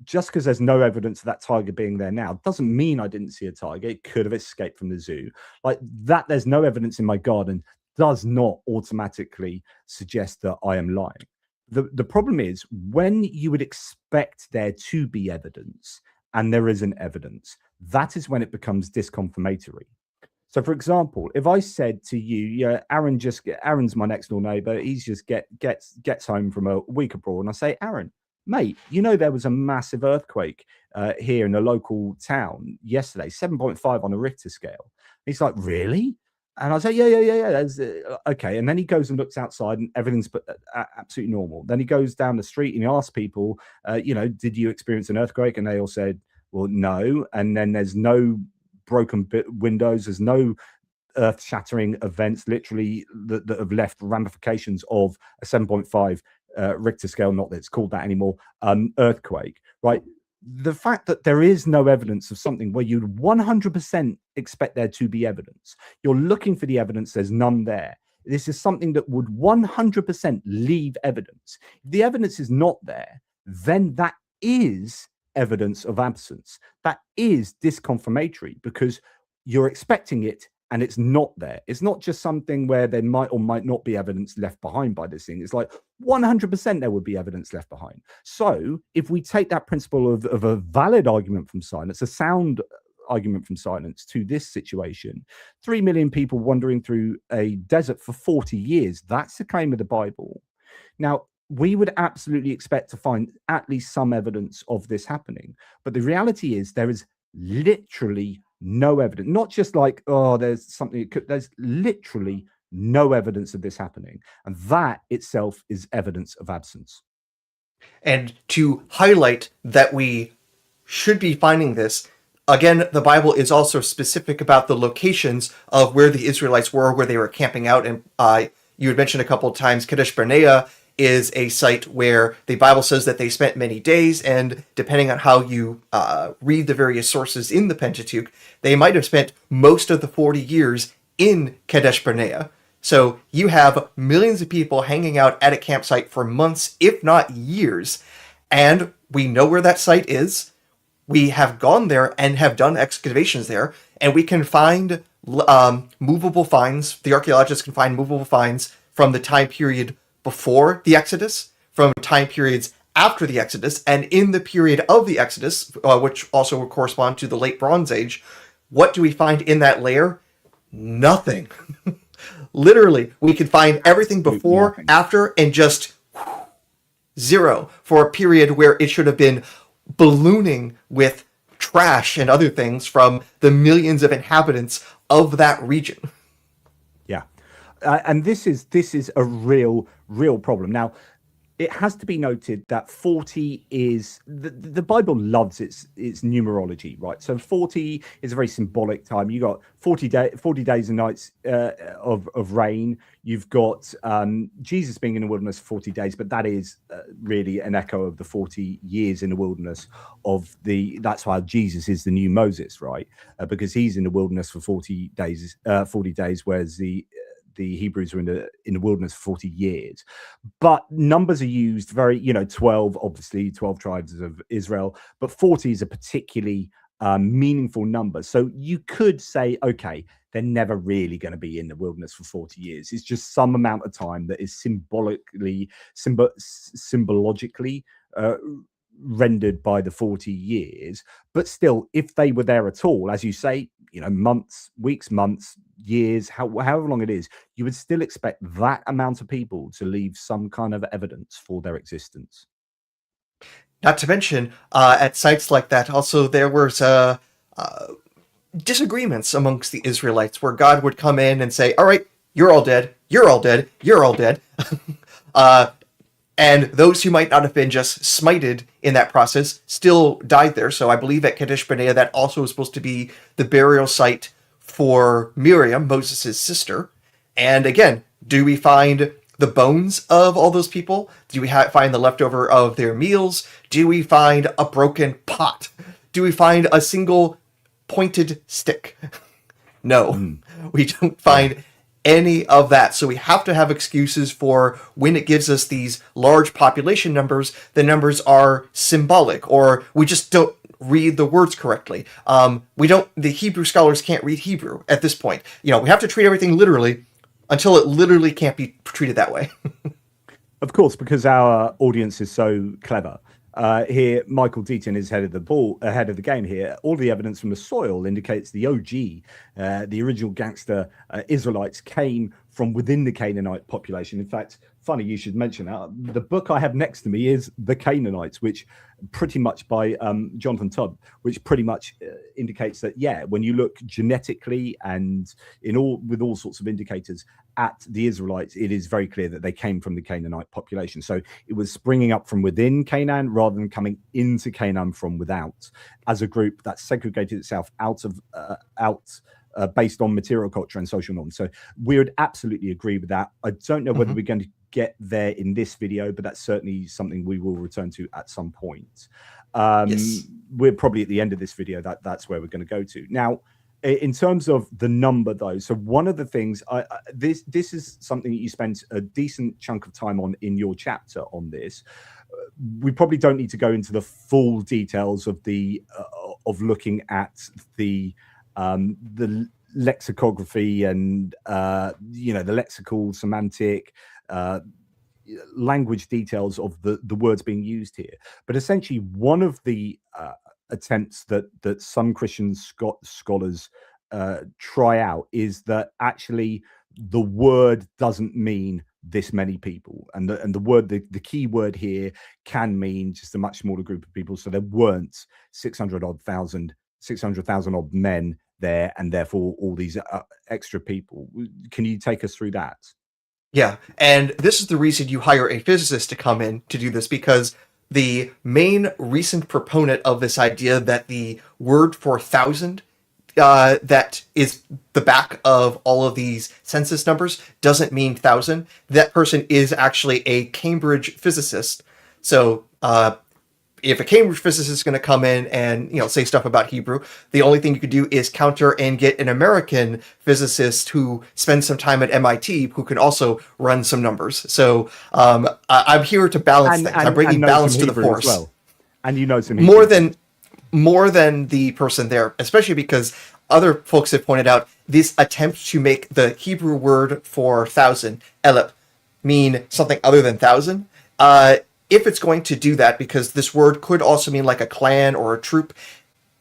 Just because there's no evidence of that tiger being there now doesn't mean I didn't see a tiger. It could have escaped from the zoo. Like that, there's no evidence in my garden does not automatically suggest that I am lying. The problem is when you would expect there to be evidence and there isn't evidence, that is when it becomes disconfirmatory. So, for example, if I said to you, "Yeah, Aaron's my next door neighbor. He's just gets home from a week abroad," and I say, "Aaron, mate, you know there was a massive earthquake here in a local town yesterday, 7.5 on a Richter scale." He's like, "Really?" And I say, "Yeah. That's, okay." And then he goes and looks outside, and everything's absolutely normal. Then he goes down the street and he asks people, "Did you experience an earthquake?" And they all said, "Well, no." And then there's no broken windows. There's no earth-shattering events, literally that have left ramifications of a 7.5 Richter scale, not that it's called that anymore, earthquake. Right? The fact that there is no evidence of something where you'd 100% expect there to be evidence, you're looking for the evidence. There's none there. This is something that would 100% leave evidence. If the evidence is not there, then that is evidence of absence. That is disconfirmatory because you're expecting it and it's not there. It's not just something where there might or might not be evidence left behind by this thing. It's like 100% there would be evidence left behind. So if we take that principle of a valid argument from silence, a sound argument from silence to this situation, 3 million people wandering through a desert for 40 years, that's the claim of the Bible. Now, we would absolutely expect to find at least some evidence of this happening. But the reality is there is literally no evidence, not just like, oh, there's something, there's literally no evidence of this happening. And that itself is evidence of absence. And to highlight that we should be finding this, again, the Bible is also specific about the locations of where the Israelites were, where they were camping out. And you had mentioned a couple of times Kadesh Barnea is a site where the Bible says that they spent many days, and depending on how you read the various sources in the Pentateuch, they might have spent most of the 40 years in Kadesh Barnea. So you have millions of people hanging out at a campsite for months, if not years, and we know where that site is. We have gone there and have done excavations there, and we can find movable finds. The archaeologists can find movable finds from the time period before the Exodus, from time periods after the Exodus, and in the period of the Exodus, which also will correspond to the Late Bronze Age. What do we find in that layer? Nothing. Literally, we can find everything before, after, and just zero for a period where it should have been ballooning with trash and other things from the millions of inhabitants of that region. Yeah. And this is a real problem. Now, it has to be noted that 40 is the Bible loves its numerology, right? So 40 is a very symbolic time. You got 40 days and nights of rain. You've got Jesus being in the wilderness for 40 days, but that is really an echo of the 40 years in the wilderness that's why Jesus is the new Moses, right? Because he's in the wilderness for 40 days, whereas the Hebrews were in the wilderness for 40 years. But numbers are used very, 12, obviously, 12 tribes of Israel, but 40 is a particularly meaningful number. So you could say, okay, they're never really going to be in the wilderness for 40 years. It's just some amount of time that is symbologically rendered by the 40 years. But still, if they were there at all, as you say, months, weeks, months, years, however long it is, you would still expect that amount of people to leave some kind of evidence for their existence. Not to mention, at sites like that, also there was disagreements amongst the Israelites where God would come in and say, all right, you're all dead, you're all dead, you're all dead. And those who might not have been just smited in that process still died there. So I believe at Kadesh Barnea, that also was supposed to be the burial site for Miriam, Moses' sister. And again, do we find the bones of all those people? Do we find the leftover of their meals? Do we find a broken pot? Do we find a single pointed stick? No, we don't find any of that. So we have to have excuses for when it gives us these large population numbers, the numbers are symbolic, or we just don't read the words correctly. The Hebrew scholars can't read Hebrew at this point. We have to treat everything literally until it literally can't be treated that way. Of course, because our audience is so clever. Here, Michael Deaton is ahead of the game here. All the evidence from the soil indicates the OG, the original gangster Israelites, came from within the Canaanite population. In fact, funny you should mention that. The book I have next to me is The Canaanites, which pretty much by Jonathan Tubb, which pretty much indicates that, yeah, when you look genetically and with all sorts of indicators at the Israelites, it is very clear that they came from the Canaanite population. So it was springing up from within Canaan rather than coming into Canaan from without, as a group that segregated itself out based on material culture and social norms. So we would absolutely agree with that. I don't know whether we're going to get there in this video, but that's certainly something we will return to at some point. Yes. We're probably at the end of this video. That's where we're going to go to now. In terms of the number, though, so one of the things this is something that you spent a decent chunk of time on in your chapter on this. We probably don't need to go into the full details of of looking at the lexicography and the lexical, semantic, language details of the words being used here. But essentially, one of the attempts that some Christian scholars try out is that actually the word doesn't mean this many people, and the key word here can mean just a much smaller group of people. So there weren't 600,000 odd men there, and therefore all these extra people. Can you take us through that? Yeah, and this is the reason you hire a physicist to come in to do this, because the main recent proponent of this idea that the word for thousand that is the back of all of these census numbers doesn't mean thousand. That person is actually a Cambridge physicist. So if a Cambridge physicist is going to come in and say stuff about Hebrew, the only thing you could do is counter and get an American physicist who spends some time at MIT who can also run some numbers. So I'm here to balance things. I'm bringing balance to the force. Well. And some Hebrew. More than the person there, especially because other folks have pointed out this attempt to make the Hebrew word for thousand, elep, mean something other than thousand. If it's going to do that, because this word could also mean like a clan or a troop,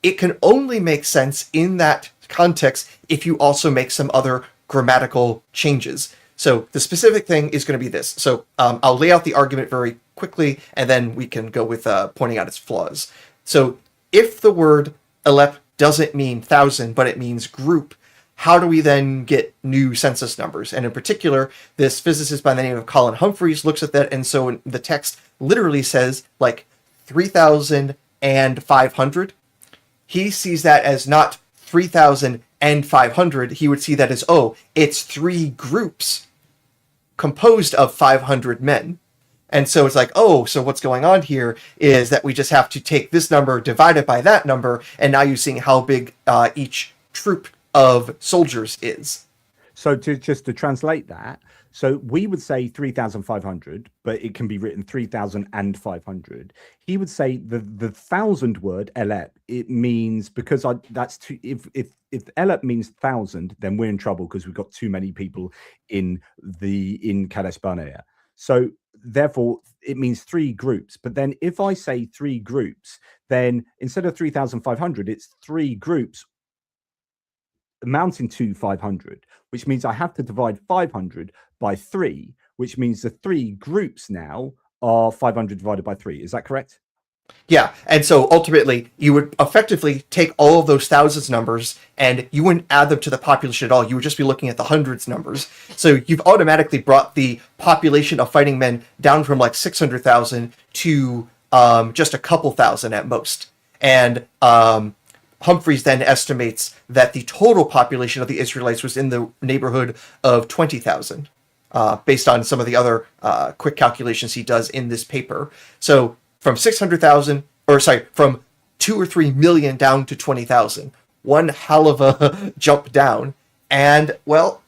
it can only make sense in that context if you also make some other grammatical changes. So the specific thing is going to be this. So I'll lay out the argument very quickly, and then we can go with pointing out its flaws. So if the word elep doesn't mean thousand, but it means group, how do we then get new census numbers? And in particular, this physicist by the name of Colin Humphreys looks at that, and so the text literally says like 3,500. He sees that as not 3,500. He would see that as, it's three groups composed of 500 men. And so it's like, so what's going on here is that we just have to take this number, divide it by that number, and now you're seeing how big each troop of soldiers is. So just to translate that, so we would say 3,500, but it can be written 3,500. He would say the 1,000 word elep, it means, because that's too, if elep means 1,000, then we're in trouble because we've got too many people in Kadesh Barnea. So therefore, it means three groups. But then if I say three groups, then instead of 3,500, it's three groups amounting to 500, which means I have to divide 500 by 3, which means the three groups now are 500 divided by 3. Is that correct? Yeah, and so ultimately, you would effectively take all of those thousands numbers, and you wouldn't add them to the population at all. You would just be looking at the hundreds numbers. So you've automatically brought the population of fighting men down from like 600,000 to just a couple thousand at most. And Humphreys then estimates that the total population of the Israelites was in the neighborhood of 20,000, based on some of the other quick calculations he does in this paper. So from 600,000, from 2 or 3 million down to 20,000. One hell of a jump down. And, well,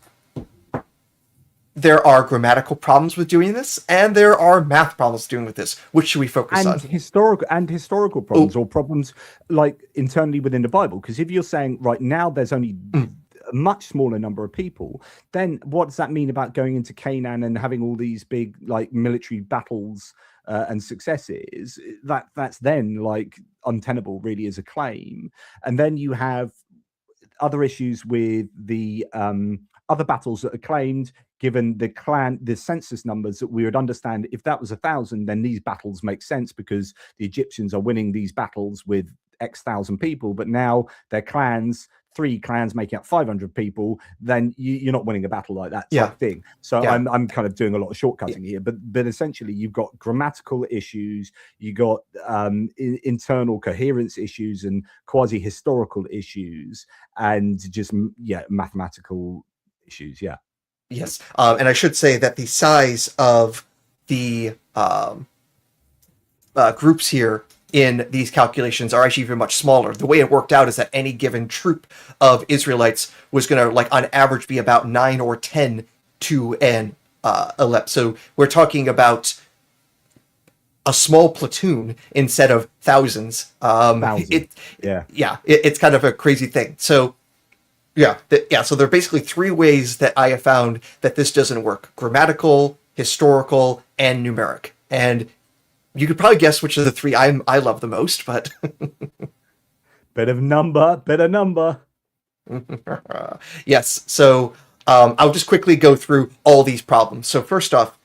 there are grammatical problems with doing this, and there are math problems doing with this. Which should we focus on? Historical Oh, problems, or problems like internally within the Bible. Because if you're saying right now there's only mm, a much smaller number of people, then what does that mean about going into Canaan and having all these big like military battles and successes? That's then like untenable, really, as a claim. And then you have other issues with the other battles that are claimed, given the census numbers, that we would understand if that was 1,000, then these battles make sense because the Egyptians are winning these battles with X thousand people, but now their clans, 3 clans making up 500 people, then you're not winning a battle like that yeah, type thing. So yeah. I'm kind of doing a lot of shortcutting here, but essentially you've got grammatical issues, you got internal coherence issues and quasi historical issues, and just mathematical issues. Yeah. Yes, and I should say that the size of the groups here in these calculations are actually even much smaller. The way it worked out is that any given troop of Israelites was going to, like, on average, be about 9 or 10 to an elep. So we're talking about a small platoon instead of thousands. Thousand. It's kind of a crazy thing. So so there are basically 3 ways that I have found that this doesn't work: grammatical, historical, and numeric. And you could probably guess which of the 3 I love the most, but Better number. yes. So I'll just quickly go through all these problems. So first off,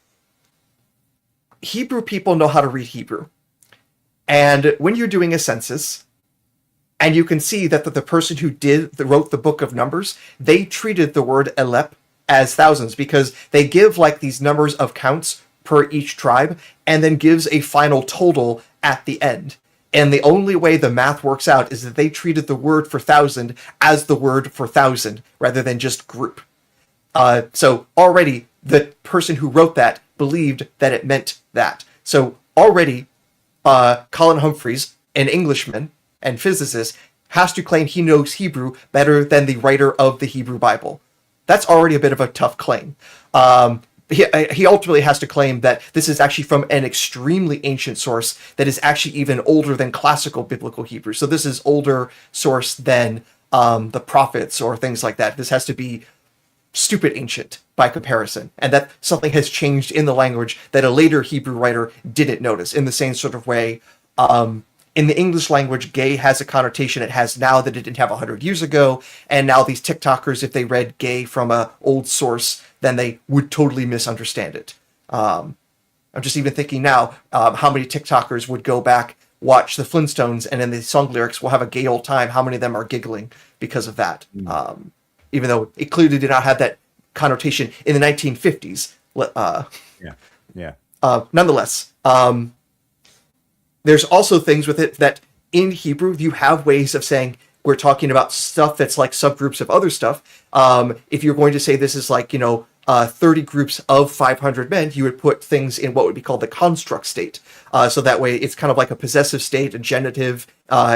Hebrew people know how to read Hebrew. And when you're doing a census, and you can see that the person who wrote the book of Numbers, they treated the word elep as thousands, because they give like these numbers of counts per each tribe and then gives a final total at the end. And the only way the math works out is that they treated the word for thousand as the word for thousand rather than just group. So already the person who wrote that believed that it meant that. So already Colin Humphreys, an Englishman and physicist, has to claim he knows Hebrew better than the writer of the Hebrew Bible. That's already a bit of a tough claim. He ultimately has to claim that this is actually from an extremely ancient source that is actually even older than classical biblical Hebrew. So this is older source than the prophets or things like that. This has to be stupid ancient by comparison, and that something has changed in the language that a later Hebrew writer didn't notice, in the same sort of way in the English language, gay has a connotation it has now that it didn't have 100 years ago, and now these TikTokers, if they read gay from an old source, then they would totally misunderstand it. I'm just even thinking now how many TikTokers would go back, watch the Flintstones, and in the song lyrics will have a gay old time. How many of them are giggling because of that? Even though it clearly did not have that connotation in the 1950s. Nonetheless, there's also things with it that in Hebrew, you have ways of saying we're talking about stuff that's like subgroups of other stuff. If you're going to say this is like, 30 groups of 500 men, you would put things in what would be called the construct state. So that way it's kind of like a possessive state, a genitive.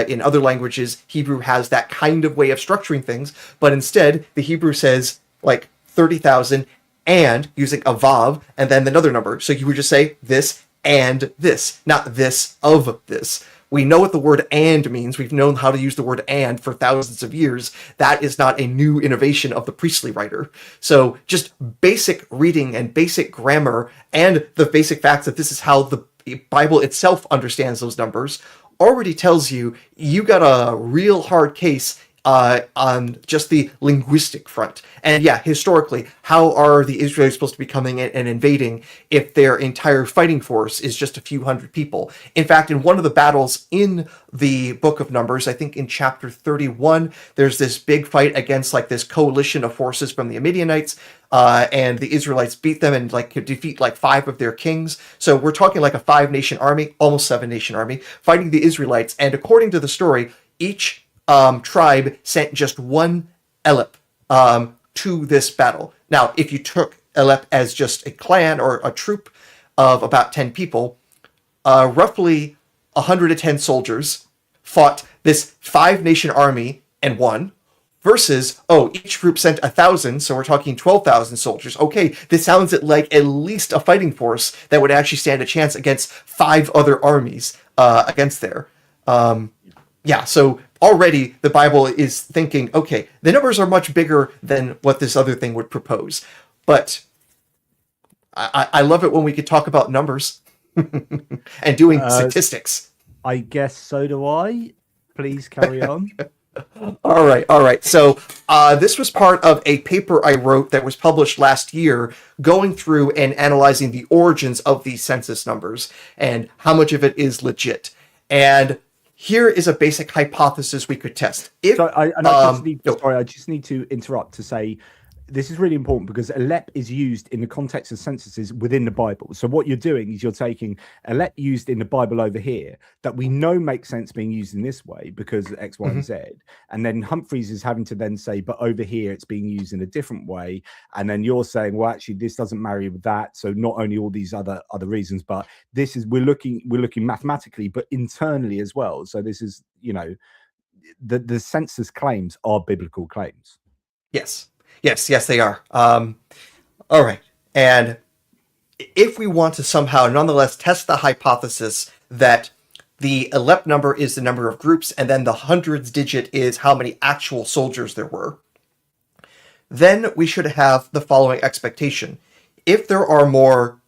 In other languages, Hebrew has that kind of way of structuring things, but instead the Hebrew says like 30,000 and using a vav and then another number. So you would just say this and this, not this of this. We know what the word and means. We've known how to use the word and for thousands of years. That is not a new innovation of the priestly writer. So just basic reading and basic grammar and the basic facts that this is how the Bible itself understands those numbers already tells you got a real hard case on just the linguistic front. And yeah, historically, how are the Israelis supposed to be coming in and invading if their entire fighting force is just a few hundred people? In fact, in one of the battles in the book of Numbers, I think in chapter 31, there's this big fight against like this coalition of forces from the Midianites, and the Israelites beat them and like defeat like 5 of their kings. So we're talking like a 5-nation army, almost 7-nation army, fighting the Israelites. And according to the story, each tribe sent just one elep to this battle. Now, if you took elep as just a clan or a troop of about 10 people, roughly 110 soldiers fought this 5-nation army and won, versus, oh, each group sent 1,000, so we're talking 12,000 soldiers. Okay, this sounds like at least a fighting force that would actually stand a chance against 5 other armies against there. Yeah, so already the Bible is thinking, okay, the numbers are much bigger than what this other thing would propose. But I love it when we could talk about numbers and doing statistics. I guess so do I. Please carry on. All right, all right. So this was part of a paper I wrote that was published last year, going through and analyzing the origins of these census numbers and how much of it is legit. And here is a basic hypothesis we could test. If I just need to interrupt to say this is really important because Alep is used in the context of censuses within the Bible. So what you're doing is you're taking Alep used in the Bible over here that we know makes sense being used in this way because X, Y, and Z. And then Humphreys is having to then say, but over here it's being used in a different way. And then you're saying, well, actually, this doesn't marry with that. So not only all these other reasons, but this is we're looking mathematically, but internally as well. So this is, you know, the census claims are biblical claims. Yes, they are. All right. And if we want to somehow nonetheless test the hypothesis that the Alep number is the number of groups and then the hundreds digit is how many actual soldiers there were, then we should have the following expectation. If there are more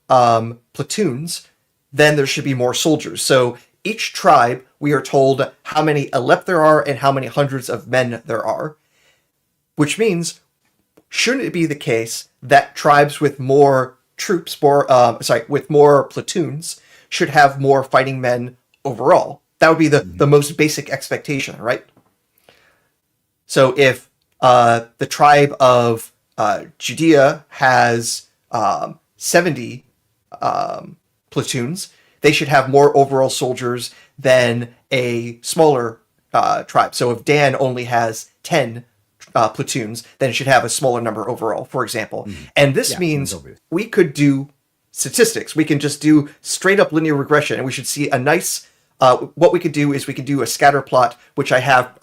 platoons, then there should be more soldiers. So each tribe, we are told how many Alep there are and how many hundreds of men there are, which means shouldn't it be the case that tribes with more troops, with more platoons, should have more fighting men overall? That would be the most basic expectation, right? So if the tribe of Judea has 70 platoons, they should have more overall soldiers than a smaller tribe. So if Dan only has 10 platoons, then it should have a smaller number overall, for example. And this means we could do statistics. We can just do straight up linear regression, and we should see a nice, what we could do is we could do a scatter plot, which I have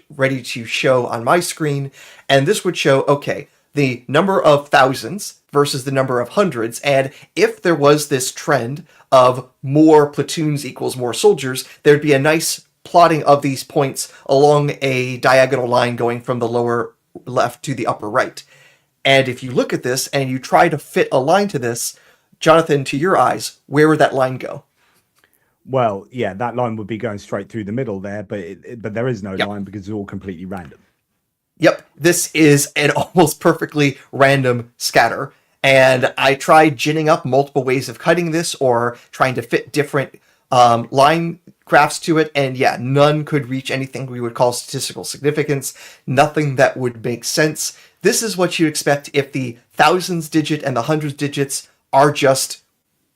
ready to show on my screen. And this would show, okay, the number of thousands versus the number of hundreds. And if there was this trend of more platoons equals more soldiers, there'd be a nice plotting of these points along a diagonal line going from the lower left to the upper right. And if you look at this and you try to fit a line to this, Jonathan, to your eyes, where would that line go? Well, yeah, that line would be going straight through the middle there, but there is no line because it's all completely random. Yep, this is an almost perfectly random scatter. And I tried ginning up multiple ways of cutting this or trying to fit different line graphs to it, and yeah, none could reach anything we would call statistical significance, nothing that would make sense. This is what you'd expect if the thousands digit and the hundreds digits are just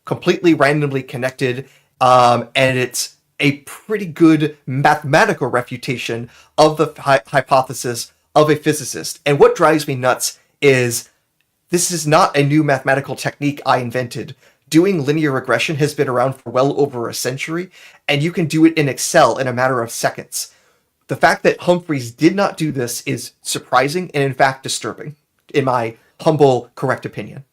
completely randomly connected, and it's a pretty good mathematical refutation of the hypothesis of a physicist. And what drives me nuts is this is not a new mathematical technique I invented. Doing linear regression has been around for well over a century, and you can do it in Excel in a matter of seconds. The fact that Humphreys did not do this is surprising and, in fact, disturbing, in my humble, correct opinion.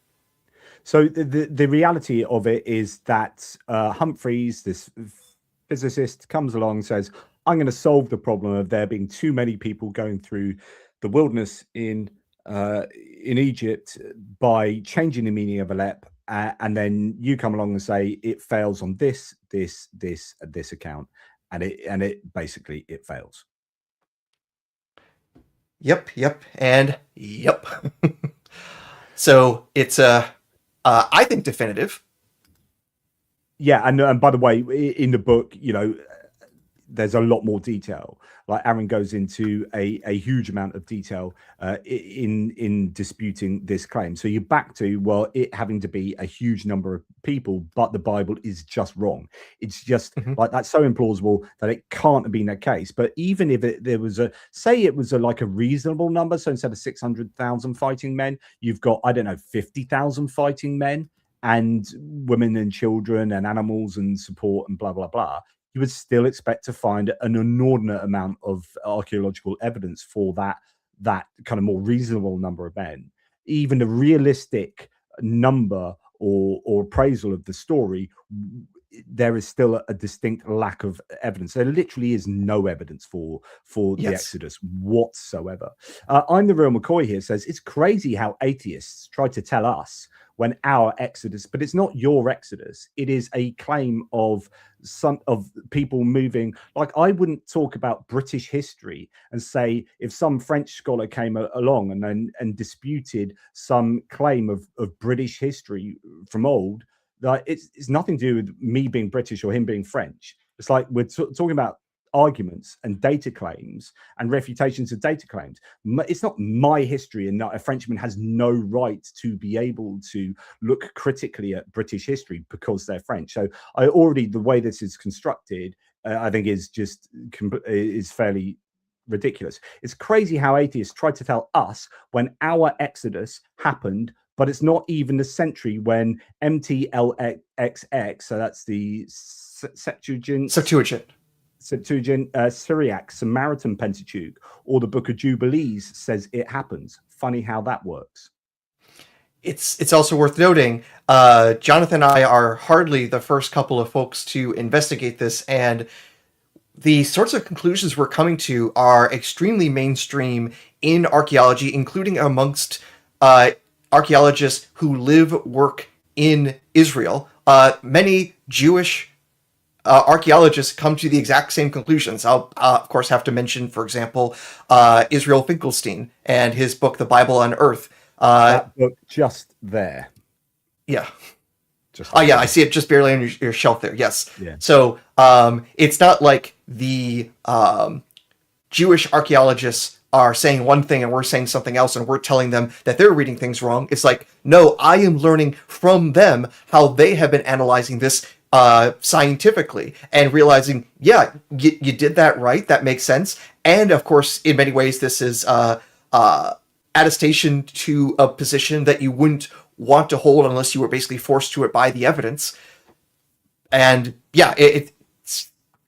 So the reality of it is that Humphreys, this physicist, comes along and says, I'm going to solve the problem of there being too many people going through the wilderness in Egypt by changing the meaning of Alep. And then you come along and say it fails on this account, and it basically it fails. Yep, and yep. So it's I think definitive. Yeah, and by the way, in the book, you know, there's a lot more detail. Like Aaron goes into a huge amount of detail in disputing this claim. So you're back to, well, it having to be a huge number of people, but the Bible is just wrong. It's just like that's so implausible that it can't have been the case. But even if there was it was like a reasonable number, so instead of 600,000 fighting men, you've got, I don't know, 50,000 fighting men and women and children and animals and support and blah, blah, blah. You would still expect to find an inordinate amount of archaeological evidence for that that kind of more reasonable number of men, even a realistic number or appraisal of the story, there is still a distinct lack of evidence. There literally is no evidence for the Yes. Exodus whatsoever. I'm the real McCoy here says it's crazy how atheists try to tell us when our Exodus, but it's not your Exodus. It is a claim of some of people moving. Like, I wouldn't talk about British history and say if some French scholar came along and disputed some claim of British history from old, like it's nothing to do with me being British or him being French. It's like we're talking about arguments and data claims and refutations of data claims. It's not my history, and that a Frenchman has no right to be able to look critically at British history because they're French. So the way this is constructed, I think is fairly ridiculous. It's crazy how atheists try to tell us when our Exodus happened, but it's not even the century when MTLXX, so that's the Septuagint, Syriac, Samaritan Pentateuch, or the Book of Jubilees says it happens. Funny how that works. It's also worth noting, Jonathan and I are hardly the first couple of folks to investigate this, and the sorts of conclusions we're coming to are extremely mainstream in archaeology, including amongst archaeologists who live, work in Israel. Many Jewish archaeologists come to the exact same conclusions. I'll, of course, have to mention, for example, Israel Finkelstein and his book, The Bible on Earth. That book just there. Yeah. Yeah, I see it just barely on your shelf there. Yes. Yeah. So it's not like the Jewish archaeologists are saying one thing and we're saying something else and we're telling them that they're reading things wrong. It's like, no, I am learning from them how they have been analyzing this scientifically and realizing, yeah, you did that right. That makes sense. And of course, in many ways, this is attestation to a position that you wouldn't want to hold unless you were basically forced to it by the evidence. And yeah, it's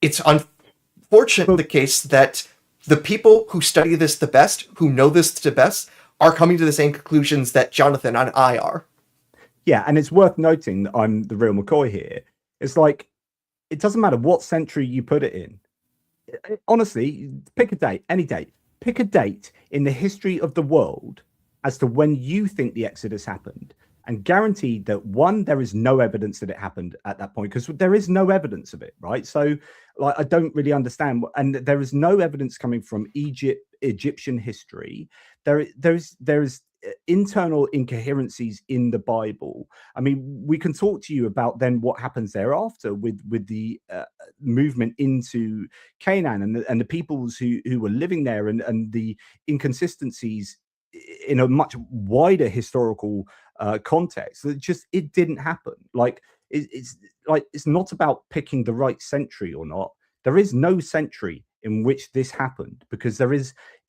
unfortunate the case that the people who study this the best, who know this the best, are coming to the same conclusions that Jonathan and I are. Yeah, and it's worth noting that I'm the real McCoy here. It's like, it doesn't matter what century you put it in. Honestly, pick a date, any date. Pick a date in the history of the world as to when you think the Exodus happened, and guaranteed that, one, there is no evidence that it happened at that point, because there is no evidence of it, right? So, like, I don't really understand, and there is no evidence coming from Egyptian history. There is internal incoherencies in the Bible. I mean, we can talk to you about then what happens thereafter with the movement into Canaan and the peoples who were living there, and the inconsistencies in a much wider historical context. It didn't happen. Like, it's not about picking the right century or not. There is no century in which this happened, because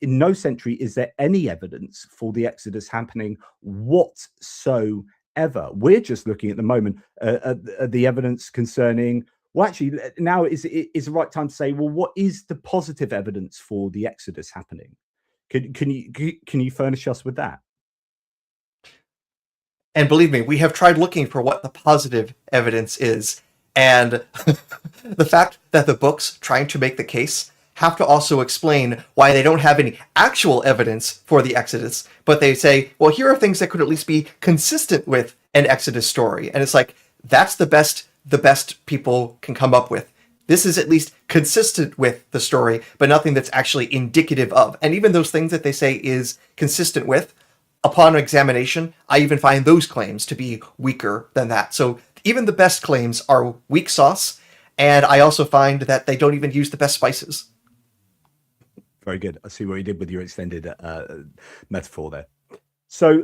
in no century is there any evidence for the Exodus happening whatsoever. We're just looking at the moment at the evidence concerning, well, actually, now is the right time to say, well, what is the positive evidence for the Exodus happening? Can you furnish us with that? And believe me, we have tried looking for what the positive evidence is. And the fact that the books trying to make the case have to also explain why they don't have any actual evidence for the Exodus, but they say, well, here are things that could at least be consistent with an Exodus story. And it's like, that's the best people can come up with. This is at least consistent with the story, but nothing that's actually indicative of. And even those things that they say is consistent with, upon examination, I even find those claims to be weaker than that. So even the best claims are weak sauce, and I also find that they don't even use the best spices. Very good. I see what you did with your extended metaphor there. So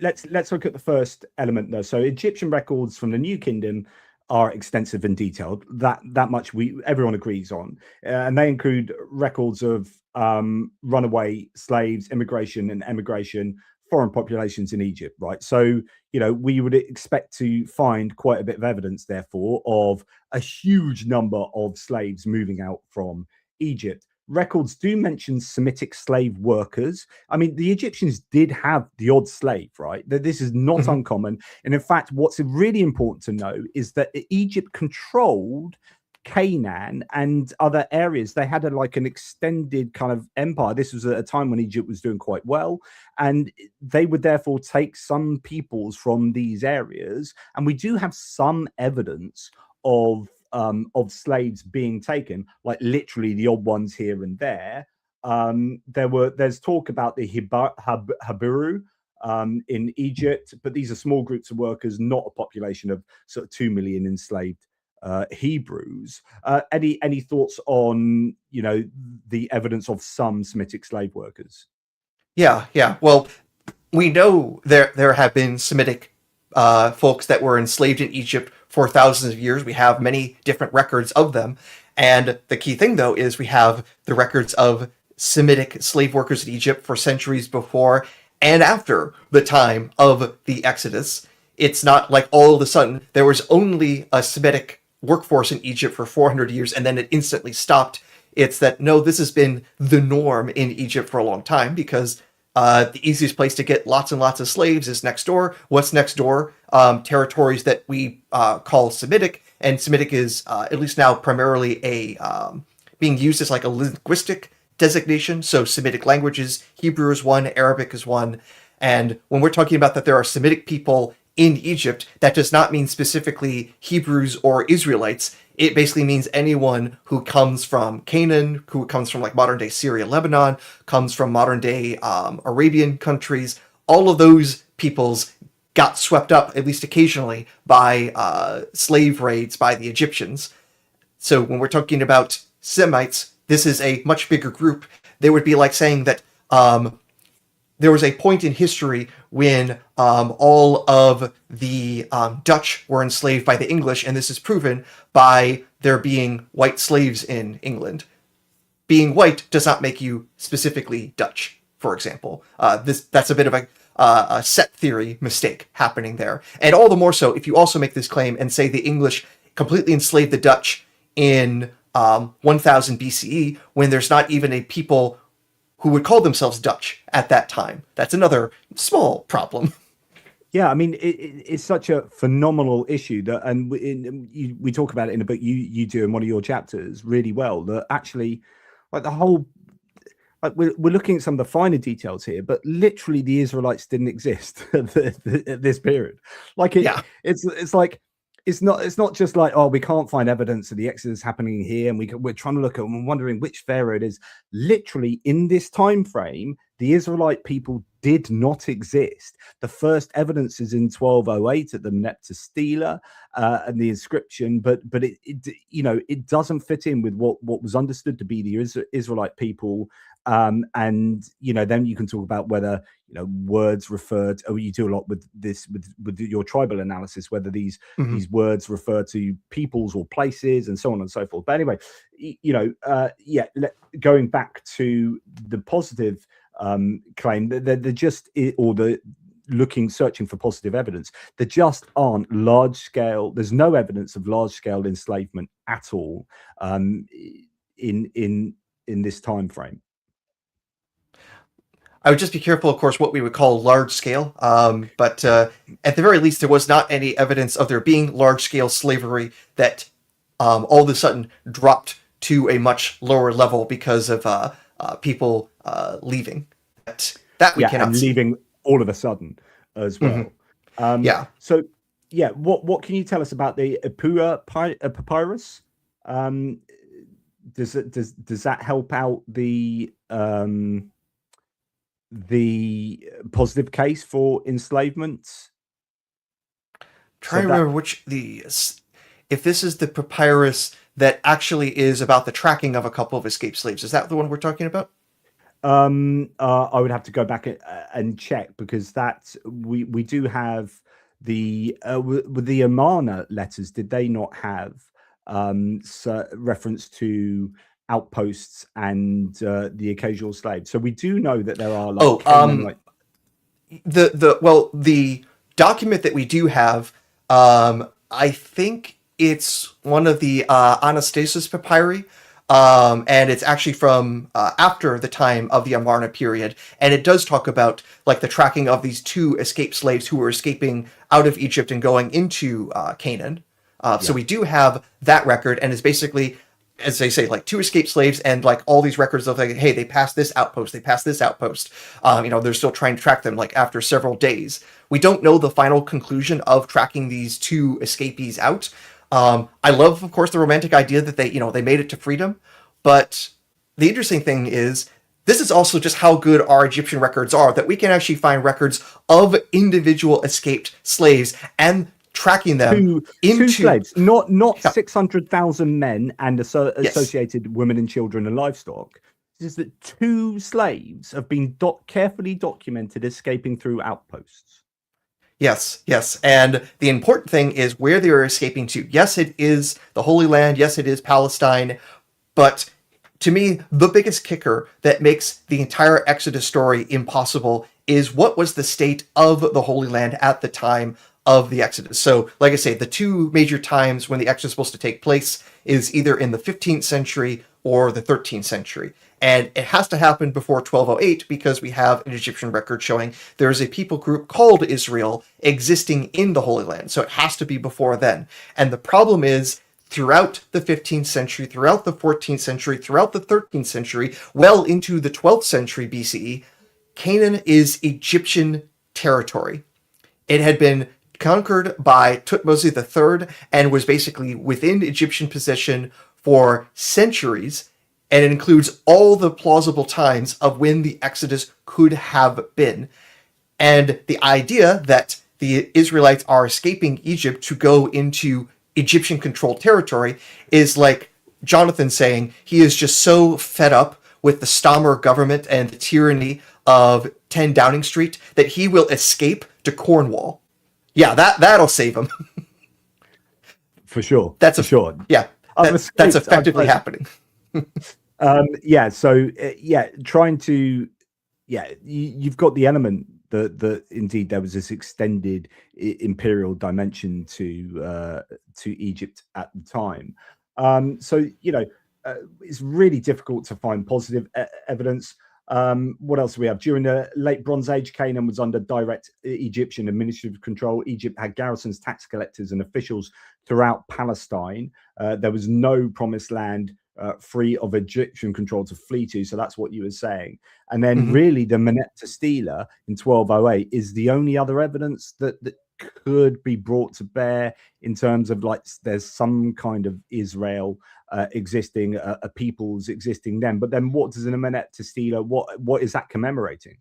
let's look at the first element though. So Egyptian records from the New Kingdom are extensive and detailed. That much everyone agrees on, and they include records of runaway slaves, immigration and emigration, foreign populations in Egypt, right? So, we would expect to find quite a bit of evidence, therefore, of a huge number of slaves moving out from Egypt. records do mention Semitic slave workers. I mean, the Egyptians did have the odd slave, right? This is not Mhm. uncommon. And in fact, what's really important to know is that Egypt controlled Canaan and other areas. They had like an extended kind of empire. This was at a time when Egypt was doing quite well, and they would therefore take some peoples from these areas. And we do have some evidence of slaves being taken, like literally the odd ones here and there. There's talk about the Habiru in Egypt, but these are small groups of workers, not a population of sort of 2 million enslaved Hebrews. Any thoughts on the evidence of some Semitic slave workers? Yeah, yeah. Well, we know there have been Semitic folks that were enslaved in Egypt for thousands of years. We have many different records of them, and the key thing, though, is we have the records of Semitic slave workers in Egypt for centuries before and after the time of the Exodus. It's not like all of a sudden there was only a Semitic workforce in Egypt for 400 years and then it instantly stopped. It's that no, this has been the norm in Egypt for a long time because the easiest place to get lots and lots of slaves is next door. What's next door? Territories that we call Semitic, and Semitic is at least now primarily a being used as like a linguistic designation. So Semitic languages, Hebrew is one, Arabic is one, and when we're talking about that there are Semitic people in Egypt, that does not mean specifically Hebrews or Israelites. It basically means anyone who comes from Canaan, who comes from like modern day Syria, Lebanon, comes from modern day Arabian countries. All of those peoples got swept up, at least occasionally, by slave raids by the Egyptians. So when we're talking about Semites, this is a much bigger group. They would be like saying that there was a point in history when all of the Dutch were enslaved by the English, and this is proven by there being white slaves in England. Being white does not make you specifically Dutch, for example. That's a bit of a set theory mistake happening there. And all the more so if you also make this claim and say the English completely enslaved the Dutch in 1000 BCE when there's not even a people who would call themselves Dutch at that time. That's another small problem. Yeah, I mean, it's such a phenomenal issue that, and we talk about it in a book you do in one of your chapters really well. That actually, like the whole, like we're looking at some of the finer details here, but literally the Israelites didn't exist at this period. Like Yeah. it's like it's not just like, oh, we can't find evidence of the Exodus happening here, and we're trying to look at, and we're wondering which pharaoh it is. Literally in this time frame, the Israelite people did not exist. The first evidence is in 1208 at the Mneptah Stela and the inscription, but it doesn't fit in with what was understood to be the Israelite people. And then you can talk about whether words referred. Oh, you do a lot with this with your tribal analysis, whether these Mhm. these words refer to peoples or places and so on and so forth. But anyway, going back to the positive claim, they're just or the searching for positive evidence. There just aren't large scale. There's no evidence of large scale enslavement at all in this time frame. I would just be careful, of course, what we would call large scale. But at the very least, there was not any evidence of there being large scale slavery that all of a sudden dropped to a much lower level because of people leaving. That we Yeah, cannot and see. leaving all of a sudden as Hmm. well. Yeah. So yeah, what can you tell us about the Apua papyrus? Um, does that help out the positive case for enslavement? So Trying to that remember if this is the papyrus that actually is about the tracking of a couple of escaped slaves. Is that the one we're talking about? I would have to go back and check, because that we do have the with the Amana letters. Did they not have reference to outposts and the occasional slave? So we do know that there are like Oh, Canaanite. the document that we do have, I think it's one of the Anastasis papyri. and it's actually from after the time of the Amarna period, and it does talk about like the tracking of these two escaped slaves who were escaping out of Egypt and going into Canaan. So Yeah. we do have that record, and it's basically, as they say, like two escaped slaves, and like all these records of like, hey, they passed this outpost, they passed this outpost. They're still trying to track them like after several days. We don't know the final conclusion of tracking these two escapees out. I love, of course, the romantic idea that they made it to freedom, but the interesting thing is this is also just how good our Egyptian records are, that we can actually find records of individual escaped slaves and tracking them Two into slaves, not yeah, 600,000 men and yes. associated women and children and livestock. It's that two slaves have been carefully documented escaping through outposts. Yes, yes. And the important thing is where they are escaping to. Yes, it is the Holy Land. Yes, it is Palestine. But to me, the biggest kicker that makes the entire Exodus story impossible is what was the state of the Holy Land at the time of the Exodus. So, like I say, the two major times when the Exodus is supposed to take place is either in the 15th century or the 13th century. And it has to happen before 1208 because we have an Egyptian record showing there is a people group called Israel existing in the Holy Land. So it has to be before then. And the problem is, throughout the 15th century, throughout the 14th century, throughout the 13th century, well into the 12th century BCE, Canaan is Egyptian territory. It had been conquered by Tutmosis III and was basically within Egyptian possession for centuries, and it includes all the plausible times of when the Exodus could have been. And the idea that the Israelites are escaping Egypt to go into Egyptian controlled territory is like Jonathan saying he is just so fed up with the Stammer government and the tyranny of 10 Downing Street that he will escape to Cornwall. Yeah, that'll save him. For sure, That's for a sure. yeah, I've that's escaped. effectively happening. Yeah. So trying to you've got the element that indeed there was this extended imperial dimension to Egypt at the time. It's really difficult to find positive evidence. What else do we have? During the late Bronze Age, Canaan was under direct Egyptian administrative control. Egypt had garrisons, tax collectors, and officials throughout Palestine. There was no promised land free of Egyptian control to flee to. So that's what you were saying. And then Mm-hmm. really the Meneptah Stela in 1208 is the only other evidence that could be brought to bear in terms of like there's some kind of Israel existing, a people's existing then. But then what does an Meneptah Stela, what is that commemorating?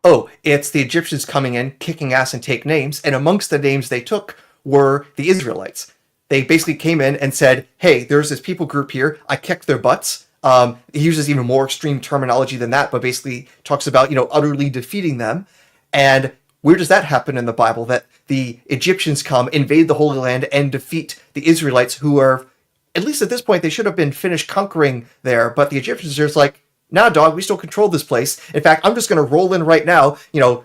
Oh, it's the Egyptians coming in, kicking ass and take names, and amongst the names they took were the Israelites. They basically came in and said, hey, there's this people group here, I kicked their butts. He uses even more extreme terminology than that, but basically talks about, utterly defeating them. And where does that happen in the Bible? That the Egyptians come, invade the Holy Land, and defeat the Israelites, who are, at least at this point, they should have been finished conquering there, but the Egyptians are just like, nah, dog, we still control this place. In fact, I'm just going to roll in right now,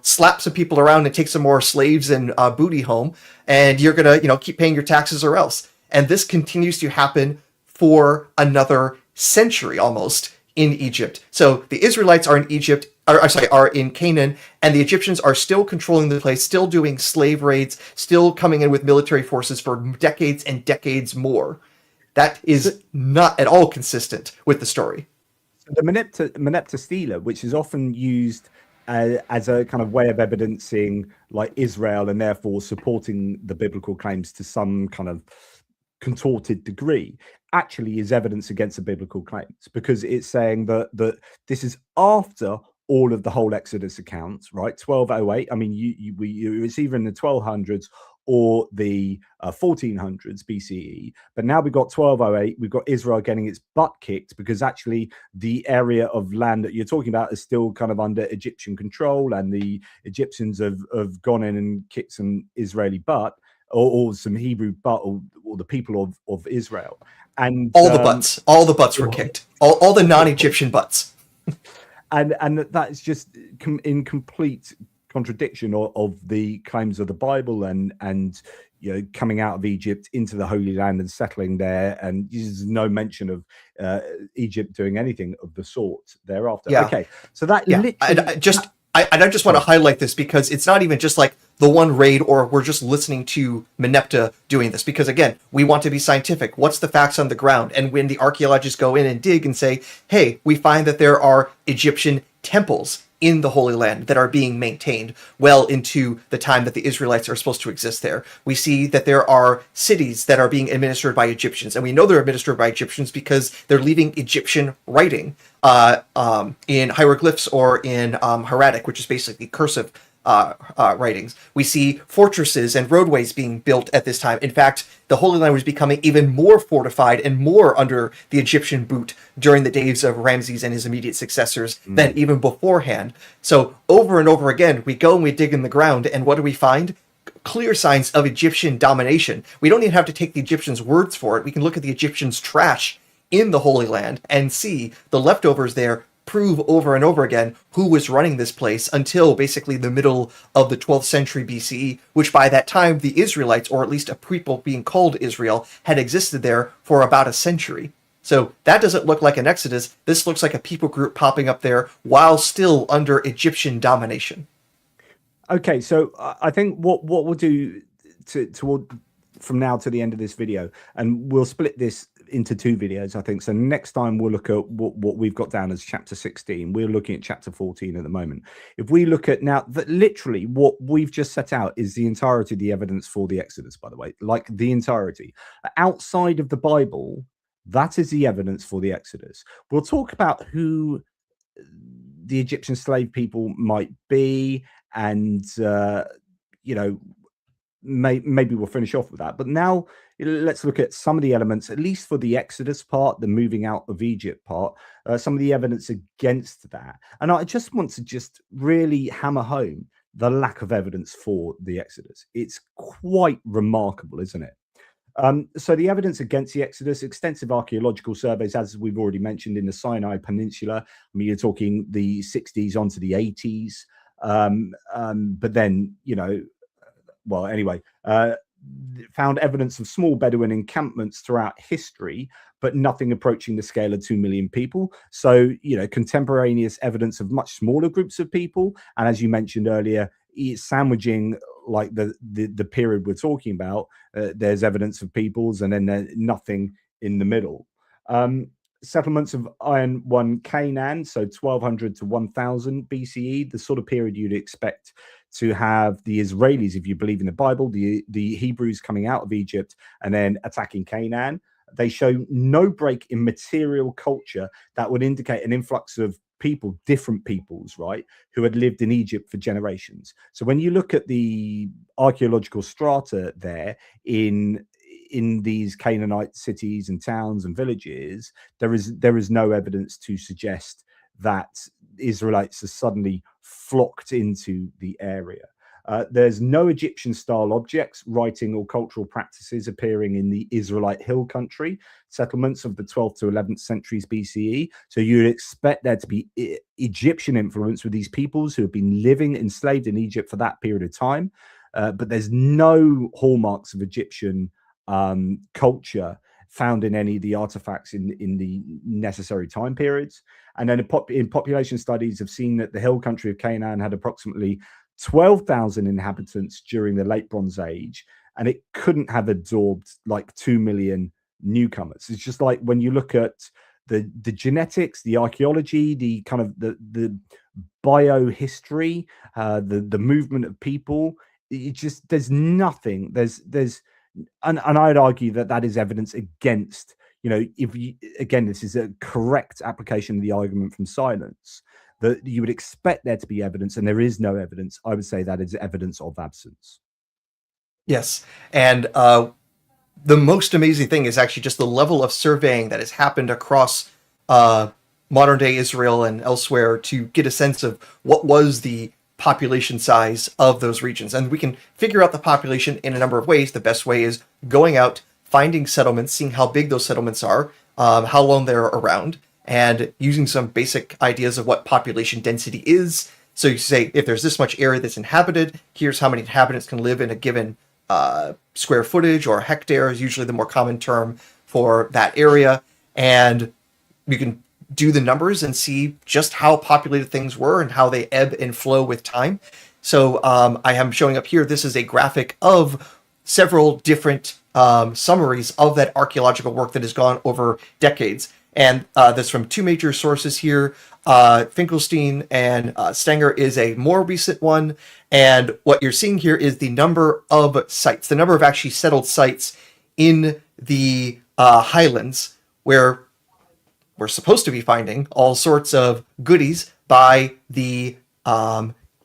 slap some people around and take some more slaves and booty home, and you're going to, keep paying your taxes or else. And this continues to happen for another century almost in Egypt. So the Israelites are in Egypt, are in Canaan, and the Egyptians are still controlling the place, still doing slave raids, still coming in with military forces for decades and decades more. That So, is not at all consistent with the story. the Meneptah Stela, which is often used as a kind of way of evidencing like Israel and therefore supporting the biblical claims to some kind of contorted degree, actually is evidence against the biblical claims because it's saying that this is after all of the whole Exodus accounts, right? 1208. I mean, it's either in the 1200s or the 1400s BCE, but now we've got 1208. We've got Israel getting its butt kicked because actually the area of land that you're talking about is still kind of under Egyptian control, and the Egyptians have gone in and kicked some Israeli butt or some Hebrew butt or the people of Israel. And All the butts were kicked. All the non-Egyptian butts. and that is just in complete contradiction of the claims of the Bible and coming out of Egypt into the Holy Land and settling there, and there's no mention of Egypt doing anything of the sort thereafter. Yeah. Okay, so that Yeah, literally. I just want to highlight this because it's not even just like the one raid or we're just listening to Meneptah doing this. Because again, we want to be scientific. What's the facts on the ground? And when the archaeologists go in and dig and say, hey, we find that there are Egyptian temples in the Holy Land that are being maintained well into the time that the Israelites are supposed to exist there. We see that there are cities that are being administered by Egyptians, and we know they're administered by Egyptians because they're leaving Egyptian writing in hieroglyphs or in hieratic, which is basically cursive writings. We see fortresses and roadways being built at this time. In fact, the Holy Land was becoming even more fortified and more under the Egyptian boot during the days of Ramses and his immediate successors than even beforehand. So over and over again, we go and we dig in the ground, and what do we find? Clear signs of Egyptian domination. We don't even have to take the Egyptians' words for it. We can look at the Egyptians' trash in the Holy Land and see the leftovers there prove over and over again who was running this place until basically the middle of the 12th century BCE, which by that time the Israelites, or at least a people being called Israel, had existed there for about a century. So that doesn't look like an exodus. This looks like a people group popping up there while still under Egyptian domination. Okay, so I think what we'll do toward from now to the end of this video, and we'll split this into two videos, I think. So next time we'll look at what we've got down as chapter 16. We're looking at chapter 14 at the moment. If we look at now, that literally what we've just set out is the entirety of the evidence for the Exodus, by the way, like the entirety. Outside of the Bible, that is the evidence for the Exodus. We'll talk about who the Egyptian slave people might be, and maybe we'll finish off with that. But now let's look at some of the elements, at least for the Exodus part, the moving out of Egypt part, some of the evidence against that. And I just want to just really hammer home the lack of evidence for the Exodus. It's quite remarkable, isn't it? So the evidence against the Exodus, extensive archaeological surveys, as we've already mentioned, in the Sinai Peninsula. I mean, you're talking the 60s onto the 80s. But then, found evidence of small Bedouin encampments throughout history, but nothing approaching the scale of 2 million people. So, contemporaneous evidence of much smaller groups of people. And as you mentioned earlier, sandwiching like the period we're talking about, there's evidence of peoples and then there's nothing in the middle. Settlements of Iron One Canaan, so 1200 to 1000 BCE, the sort of period you'd expect to have the Israelis, if you believe in the Bible, the Hebrews coming out of Egypt and then attacking Canaan. They show no break in material culture that would indicate an influx of people, different peoples, right, who had lived in Egypt for generations. So when you look at the archaeological strata there in these Canaanite cities and towns and villages, there is no evidence to suggest that Israelites have suddenly flocked into the area. There's no Egyptian-style objects, writing, or cultural practices appearing in the Israelite hill country settlements of the 12th to 11th centuries BCE. So you'd expect there to be Egyptian influence with these peoples who have been living enslaved in Egypt for that period of time. But there's no hallmarks of Egyptian culture found in any of the artifacts in the necessary time periods. And then in population studies have seen that the hill country of Canaan had approximately 12,000 inhabitants during the late Bronze Age, and it couldn't have absorbed like 2 million newcomers. It's just like when you look at the genetics, the archaeology, the kind of the biohistory, the movement of people, it just, there's nothing, and I'd argue that is evidence against, if you, again, this is a correct application of the argument from silence, that you would expect there to be evidence, and there is no evidence. I would say that is evidence of absence. Yes. And the most amazing thing is actually just the level of surveying that has happened across modern day Israel and elsewhere to get a sense of what was the population size of those regions. And we can figure out the population in a number of ways. The best way is going out, finding settlements, seeing how big those settlements are, how long they're around, and using some basic ideas of what population density is, So you say, if there's this much area that's inhabited, here's how many inhabitants can live in a given square footage, or hectare is usually the more common term for that area. And you can do the numbers and see just how populated things were and how they ebb and flow with time. So I am showing up here. This is a graphic of several different summaries of that archaeological work that has gone over decades. And that's from two major sources here. Finkelstein and Stenger is a more recent one. And what you're seeing here is the number of sites, the number of actually settled sites in the highlands, where we're supposed to be finding all sorts of goodies by the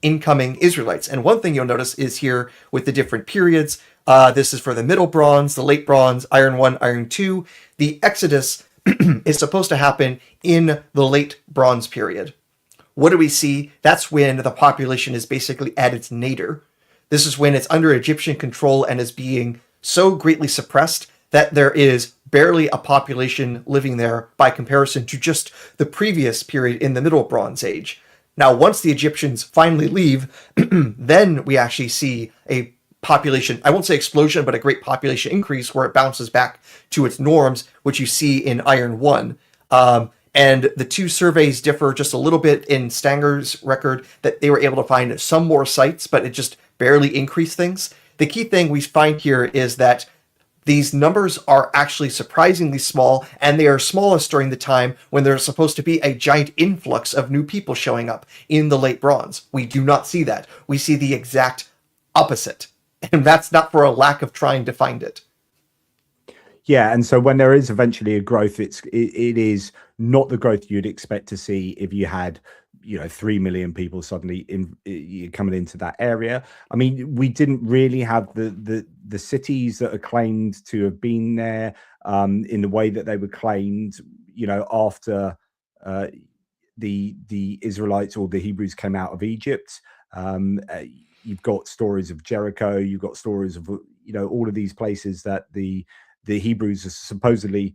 incoming Israelites. And one thing you'll notice is here with the different periods, this is for the Middle Bronze, the Late Bronze, Iron 1, Iron 2. The Exodus is supposed to happen in the Late Bronze period. What do we see? That's when the population is basically at its nadir. This is when it's under Egyptian control and is being so greatly suppressed that there is barely a population living there by comparison to just the previous period in the Middle Bronze Age. Now, once the Egyptians finally leave, then we actually see a population, I won't say explosion, but a great population increase where it bounces back to its norms, which you see in Iron 1. And the two surveys differ just a little bit in Stanger's record, that they were able to find some more sites, but it just barely increased things. The key thing we find here is that these numbers are actually surprisingly small, and they are smallest during the time when there's supposed to be a giant influx of new people showing up in the Late Bronze. We do not see that. We see the exact opposite. And that's not for a lack of trying to find it. Yeah, and so when there is eventually a growth, it is not the growth you'd expect to see if you had, 3 million people suddenly coming into that area. I mean, we didn't really have the cities that are claimed to have been there in the way that they were claimed, after the Israelites or the Hebrews came out of Egypt. You've got stories of Jericho. You've got stories of all of these places that the Hebrews supposedly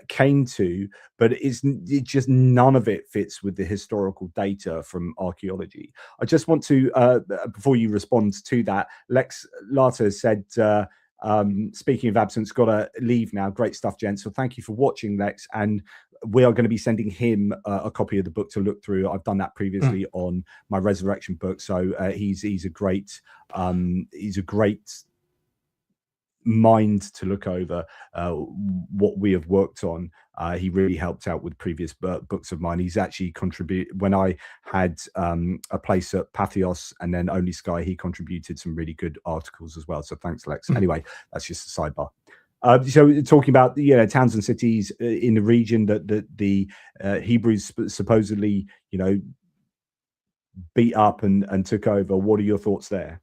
came to, but it's just none of it fits with the historical data from archaeology. I just want to, before you respond to that, Lex Lata said, speaking of absence, got to leave now. Great stuff, gents. So thank you for watching, Lex. And we are going to be sending him a copy of the book to look through. I've done that previously on my Resurrection book. So he's a great mind to look over what we have worked on. He really helped out with previous books of mine. He's actually contributed when I had a place at Pathos and then Only Sky. He contributed some really good articles as well. So thanks, Lex. Anyway, that's just a sidebar. So talking about towns and cities in the region that the Hebrews supposedly beat up and took over. What are your thoughts there?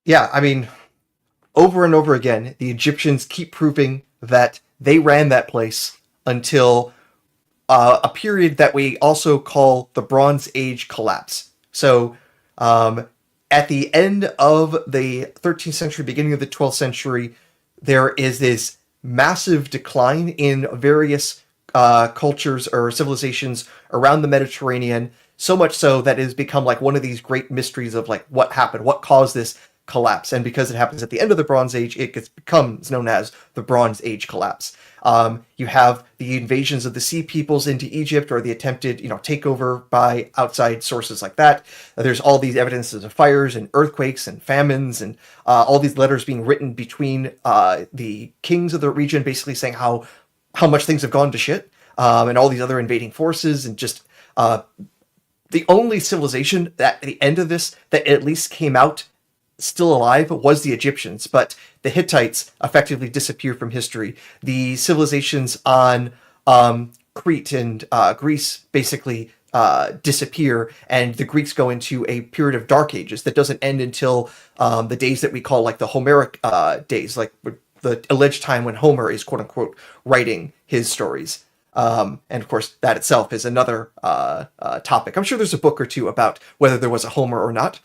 Yeah, I mean, over and over again, the Egyptians keep proving that they ran that place until a period that we also call the Bronze Age collapse. So at the end of the 13th century, beginning of the 12th century, there is this massive decline in various cultures or civilizations around the Mediterranean, so much so that it has become like one of these great mysteries of like what happened, what caused this collapse. And because it happens at the end of the Bronze Age, it becomes known as the Bronze Age collapse. You have the invasions of the Sea Peoples into Egypt, or the attempted, takeover by outside sources like that. There's all these evidences of fires and earthquakes and famines, and all these letters being written between the kings of the region, basically saying how much things have gone to shit, and all these other invading forces, and just the only civilization that at the end of this that at least came out still alive was the Egyptians, but the Hittites effectively disappear from history. The civilizations on Crete and Greece basically disappear, and the Greeks go into a period of dark ages that doesn't end until the days that we call like the Homeric days, like the alleged time when Homer is quote unquote writing his stories. And of course, that itself is another topic. I'm sure there's a book or two about whether there was a Homer or not.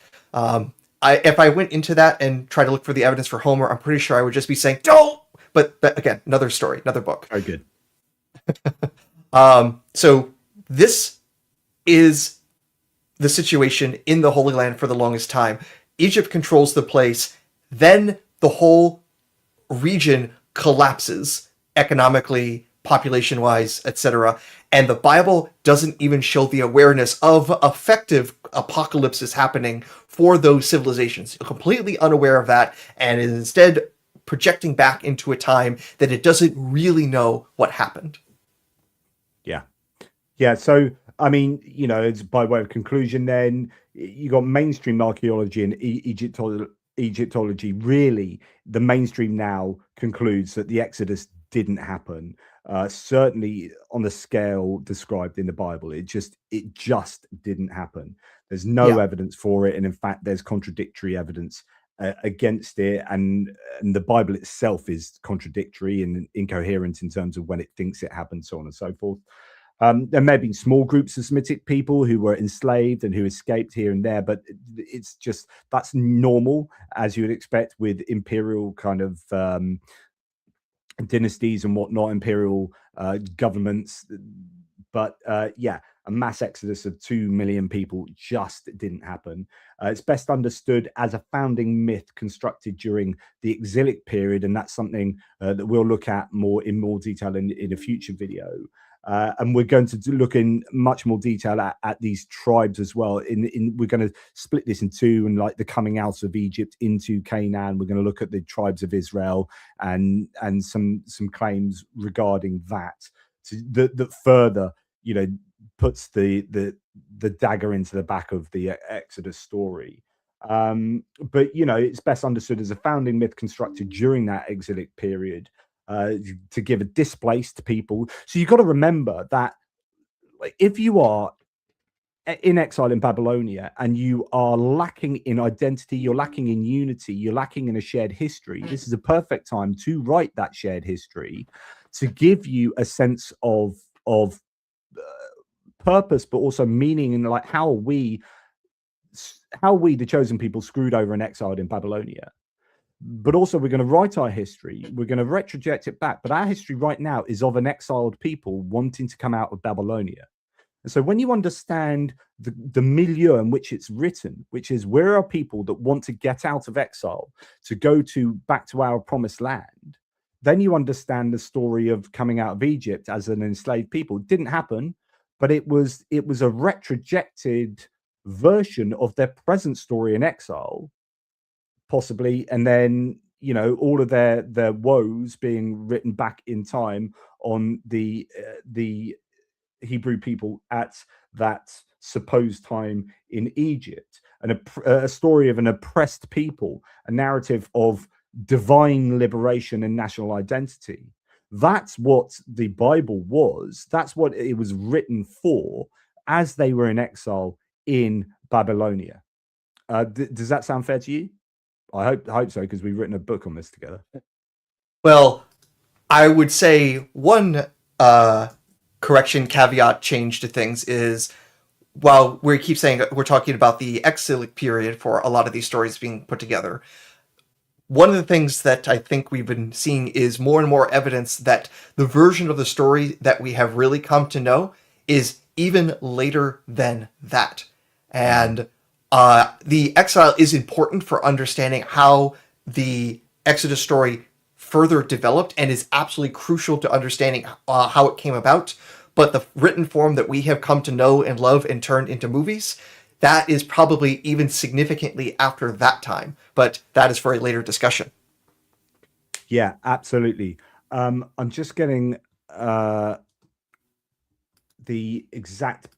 If I went into that and tried to look for the evidence for Homer, I'm pretty sure I would just be saying, don't! But again, another story, another book. Very good. So this is the situation in the Holy Land for the longest time. Egypt controls the place, then the whole region collapses economically, population wise, etc. And the Bible doesn't even show the awareness of effective apocalypses happening for those civilizations. You're completely unaware of that, and is instead projecting back into a time that it doesn't really know what happened. Yeah. Yeah. So, I mean, it's by way of conclusion, then you got mainstream archaeology and Egyptology. Really, the mainstream now concludes that the Exodus didn't happen. Certainly on the scale described in the Bible, it just didn't happen. There's no Yeah. evidence for it, and in fact, there's contradictory evidence against it, and the Bible itself is contradictory and incoherent in terms of when it thinks it happened, so on and so forth. There may have been small groups of Semitic people who were enslaved and who escaped here and there, but it's just that's normal, as you would expect with imperial kind of dynasties and whatnot, imperial governments. But yeah, a mass exodus of 2 million people just didn't happen. It's best understood as a founding myth constructed during the exilic period, and that's something that we'll look at in more detail in a future video. And we're going to look in much more detail at these tribes as well. We're going to split this in two, and like the coming out of Egypt into Canaan. We're going to look at the tribes of Israel and some claims regarding that that further, puts the dagger into the back of the Exodus story. But it's best understood as a founding myth constructed during that exilic period, to give a displaced people. So you've got to remember that, like, if you are in exile in Babylonia and you are lacking in identity, you're lacking in unity, you're lacking in a shared history, this is a perfect time to write that shared history to give you a sense of purpose, but also meaning, and like how we, the chosen people, screwed over and exiled in Babylonia. But also, we're going to write our history. We're going to retroject it back. But our history right now is of an exiled people wanting to come out of Babylonia. And so when you understand the milieu in which it's written, which is we're a people that want to get out of exile, to go back to our promised land, then you understand the story of coming out of Egypt as an enslaved people. It didn't happen, but it was a retrojected version of their present story in exile, possibly, and then all of their woes being written back in time on the Hebrew people at that supposed time in Egypt, and a story of an oppressed people, a narrative of divine liberation and national identity. That's what the Bible was. That's what it was written for as they were in exile in Babylonia. Does that sound fair to you? I hope so, because we've written a book on this together. Well, I would say one correction, caveat, change to things is, while we keep saying we're talking about the exilic period for a lot of these stories being put together, one of the things that I think we've been seeing is more and more evidence that the version of the story that we have really come to know is even later than that. And the exile is important for understanding how the Exodus story further developed, and is absolutely crucial to understanding how it came about. But the written form that we have come to know and love and turned into movies, that is probably even significantly after that time. But that is for a later discussion. Yeah, absolutely. I'm just getting the exact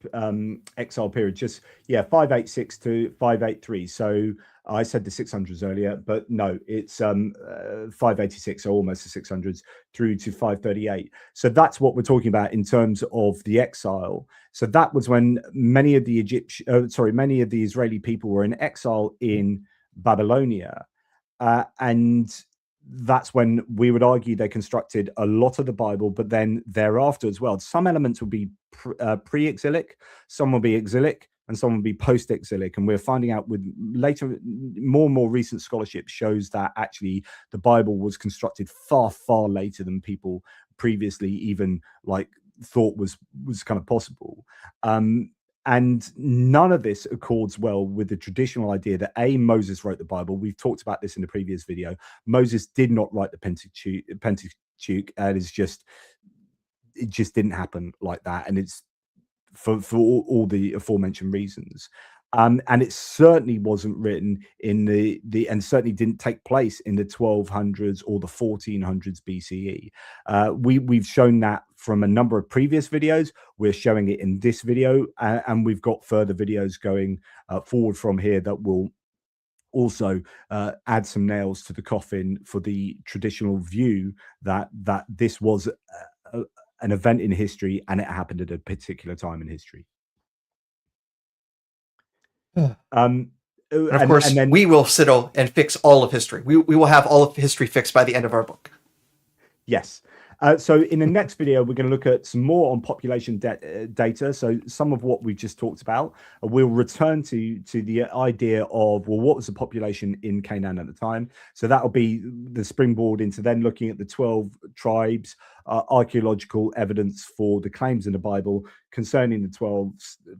exile period. 586 to 583. So I said the 600s earlier, but no, it's 586, so almost the 600s, through to 538. So that's what we're talking about in terms of the exile. So that was when many of the many of the Israeli people were in exile in Babylonia, and that's when we would argue they constructed a lot of the Bible, but then thereafter as well, some elements will be pre-exilic, some will be exilic, and some will be post-exilic. And we're finding out with later, more and more recent scholarship shows that actually the Bible was constructed far, far later than people previously even like thought was kind of possible. And none of this accords well with the traditional idea that Moses wrote the Bible. We've talked about this in the previous video. Moses did not write the Pentateuch, and it just didn't happen like that. And it's for all the aforementioned reasons. And it certainly wasn't written in and certainly didn't take place in the 1200s or the 1400s BCE. We've shown that from a number of previous videos. We're showing it in this video, and we've got further videos going forward from here that will also add some nails to the coffin for the traditional view that this was an event in history and it happened at a particular time in history. And of course, then we will sit and fix all of history. We will have all of history fixed by the end of our book. Yes. So in the next video, we're going to look at some more on population data. So some of what we've just talked about, we'll return to the idea of, well, what was the population in Canaan at the time? So that'll be the springboard into then looking at the 12 tribes, archaeological evidence for the claims in the Bible concerning the 12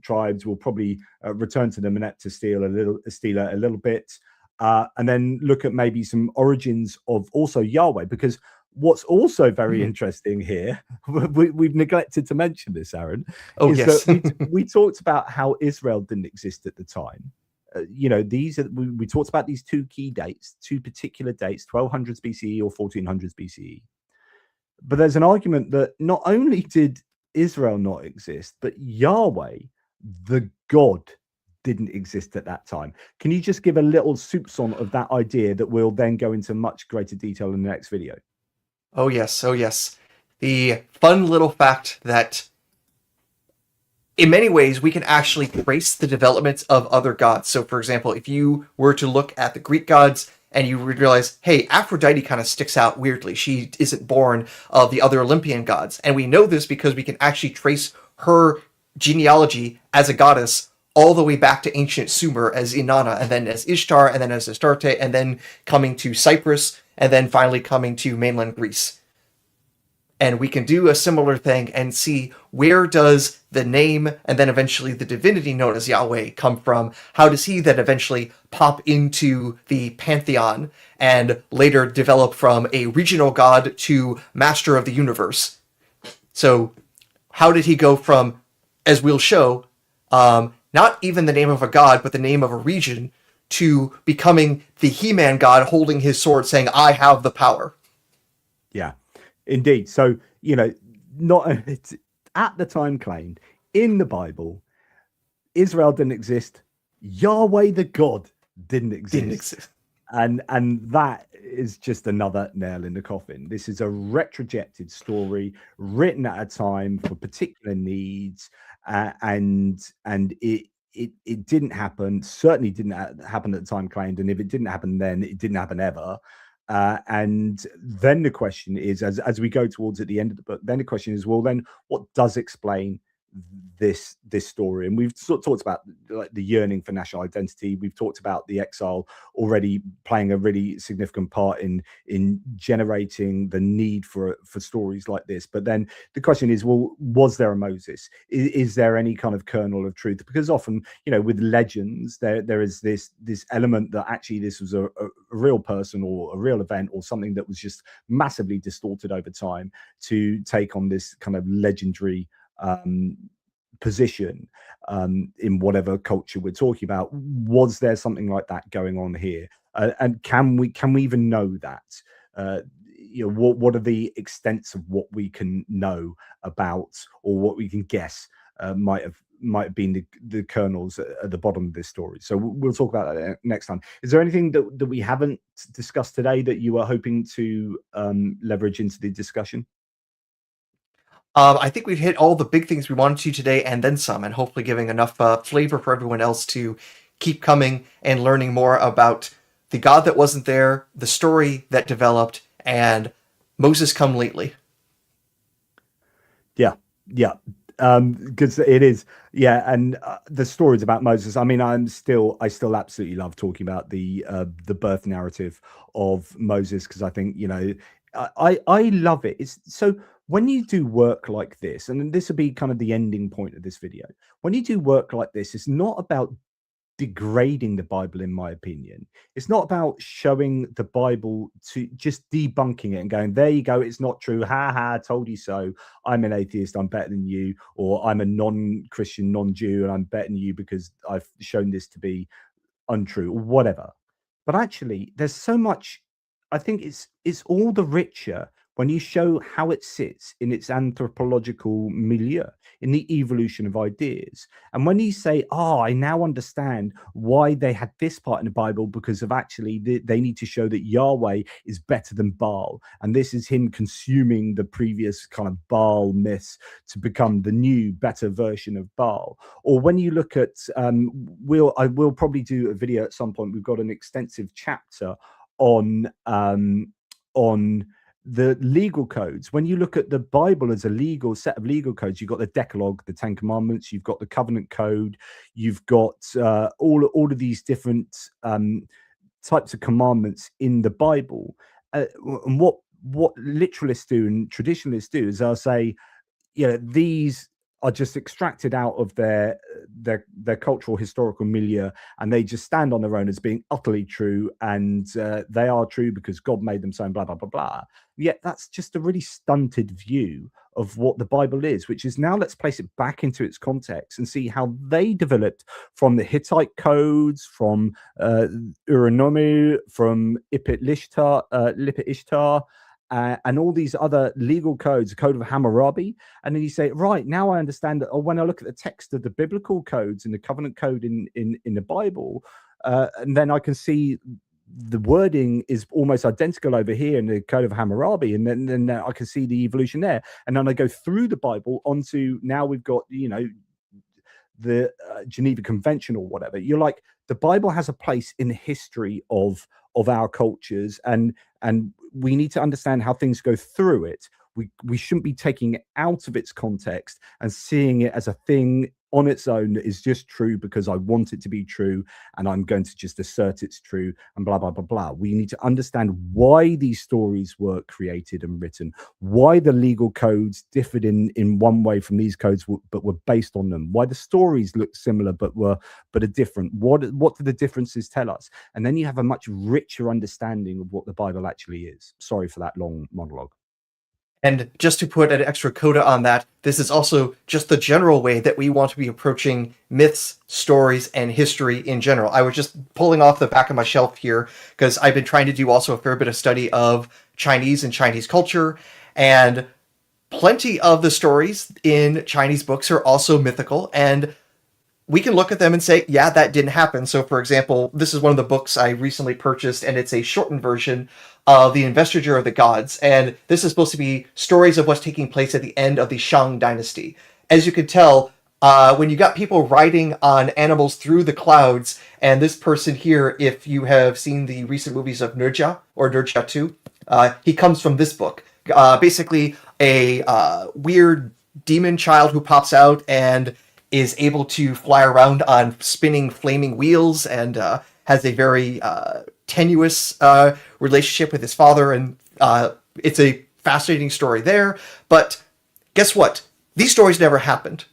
tribes. We'll probably return to the Manet to Stela a little bit, and then look at maybe some origins of also Yahweh, because what's also very interesting here, we've neglected to mention this, Aaron, is that we talked about how Israel didn't exist at the time. We talked about these two key dates, two particular dates, 1200s BCE or 1400s BCE. But there's an argument that not only did Israel not exist, but Yahweh, the God, didn't exist at that time. Can you just give a little soupçon of that idea that we'll then go into much greater detail in the next video? Oh, yes. Oh, yes. The fun little fact that in many ways we can actually trace the development of other gods. So, for example, if you were to look at the Greek gods and you would realize, hey, Aphrodite kind of sticks out weirdly. She isn't born of the other Olympian gods. And we know this because we can actually trace her genealogy as a goddess all the way back to ancient Sumer as Inanna, and then as Ishtar, and then as Astarte, and then coming to Cyprus, and then finally coming to mainland Greece. And we can do a similar thing and see, where does the name and then eventually the divinity known as Yahweh come from? How does he then eventually pop into the pantheon and later develop from a regional god to master of the universe? So how did he go from, as we'll show, not even the name of a god, but the name of a region, to becoming the He-Man god holding his sword saying, I have the power? Yeah, indeed. So, not at the time claimed in the Bible, Israel didn't exist. Yahweh, the God, didn't exist. And that is just another nail in the coffin. This is a retrojected story written at a time for particular needs, and it didn't happen. Certainly didn't happen at the time claimed, and if it didn't happen then, it didn't happen ever. And then the question is, as we go towards at the end of the book, then the question is, well, then what does explain this story? And we've sort of talked about like the yearning for national identity. We've talked about the exile already playing a really significant part in generating the need for stories like this. But then the question is, well, was there a Moses? Is there any kind of kernel of truth? Because often, with legends, there is this element that actually this was a real person or a real event or something that was just massively distorted over time to take on this kind of legendary position in whatever culture we're talking about. Was there something like that going on here? And can we even know that? What are the extents of what we can know about, or what we can guess might have been the kernels at the bottom of this story? So we'll talk about that next time. Is there anything that we haven't discussed today that you are hoping to leverage into the discussion? I think we've hit all the big things we wanted to today, and then some, and hopefully giving enough flavor for everyone else to keep coming and learning more about the God that wasn't there, the story that developed, and Moses come lately. Yeah. Because it is, and the stories about Moses. I mean, I still absolutely love talking about the birth narrative of Moses, because I think I love it. It's so. when you do work like this, and this will be kind of the ending point of this video, when you do work like this, it's not about degrading the Bible, in my opinion. It's not about showing the Bible to just debunking it and going, there you go, it's not true. Ha ha, told you so. I'm an atheist, I'm better than you. Or I'm a non-Christian, non-Jew, and I'm better than you because I've shown this to be untrue, or whatever. But actually, there's so much. I think it's all the richer when you show how it sits in its anthropological milieu, in the evolution of ideas. And when you say, "Oh, I now understand why they had this part in the Bible because of actually they need to show that Yahweh is better than Baal, and this is him consuming the previous kind of Baal myths to become the new, better version of Baal." Or when you look at, I will probably do a video at some point. We've got an extensive chapter on the legal codes. When you look at the Bible as a legal set of legal codes, you've got the Decalogue, the Ten Commandments, you've got the Covenant Code, you've got all of these different types of commandments in the Bible. And what literalists do and traditionalists do is they'll say, these are just extracted out of their cultural historical milieu, and they just stand on their own as being utterly true, and they are true because God made them so, and blah blah blah blah. Yet that's just a really stunted view of what the Bible is, which is, now let's place it back into its context and see how they developed from the Hittite codes, from Uranomu, from Lipit Ishtar, and all these other legal codes, the Code of Hammurabi. And then you say, right, now I understand that. Or when I look at the text of the biblical codes and the covenant code in the Bible, and then I can see the wording is almost identical over here in the Code of Hammurabi, and then I can see the evolution there. And then I go through the Bible onto, now we've got, the Geneva Convention or whatever. You're like, the Bible has a place in the history of our cultures, and we need to understand how things go through it. We shouldn't be taking it out of its context and seeing it as a thing on its own that is just true because I want it to be true, and I'm going to just assert it's true, and blah blah blah blah. We need to understand why these stories were created and written, why the legal codes differed in one way from these codes, but were based on them, why the stories looked similar but are different. What do the differences tell us? And then you have a much richer understanding of what the Bible actually is. Sorry for that long monologue. And just to put an extra coda on that, this is also just the general way that we want to be approaching myths, stories, and history in general. I was just pulling off the back of my shelf here because I've been trying to do also a fair bit of study of Chinese and Chinese culture, and plenty of the stories in Chinese books are also mythical, and we can look at them and say, yeah, that didn't happen. So, for example, this is one of the books I recently purchased, and it's a shortened version of The Investiture of the Gods. And this is supposed to be stories of what's taking place at the end of the Shang dynasty. As you can tell, when you got people riding on animals through the clouds, and this person here, if you have seen the recent movies of Nurja or Nurja 2, he comes from this book. Basically, a weird demon child who pops out and is able to fly around on spinning flaming wheels, and has a very tenuous relationship with his father, and it's a fascinating story there. But guess what? These stories never happened.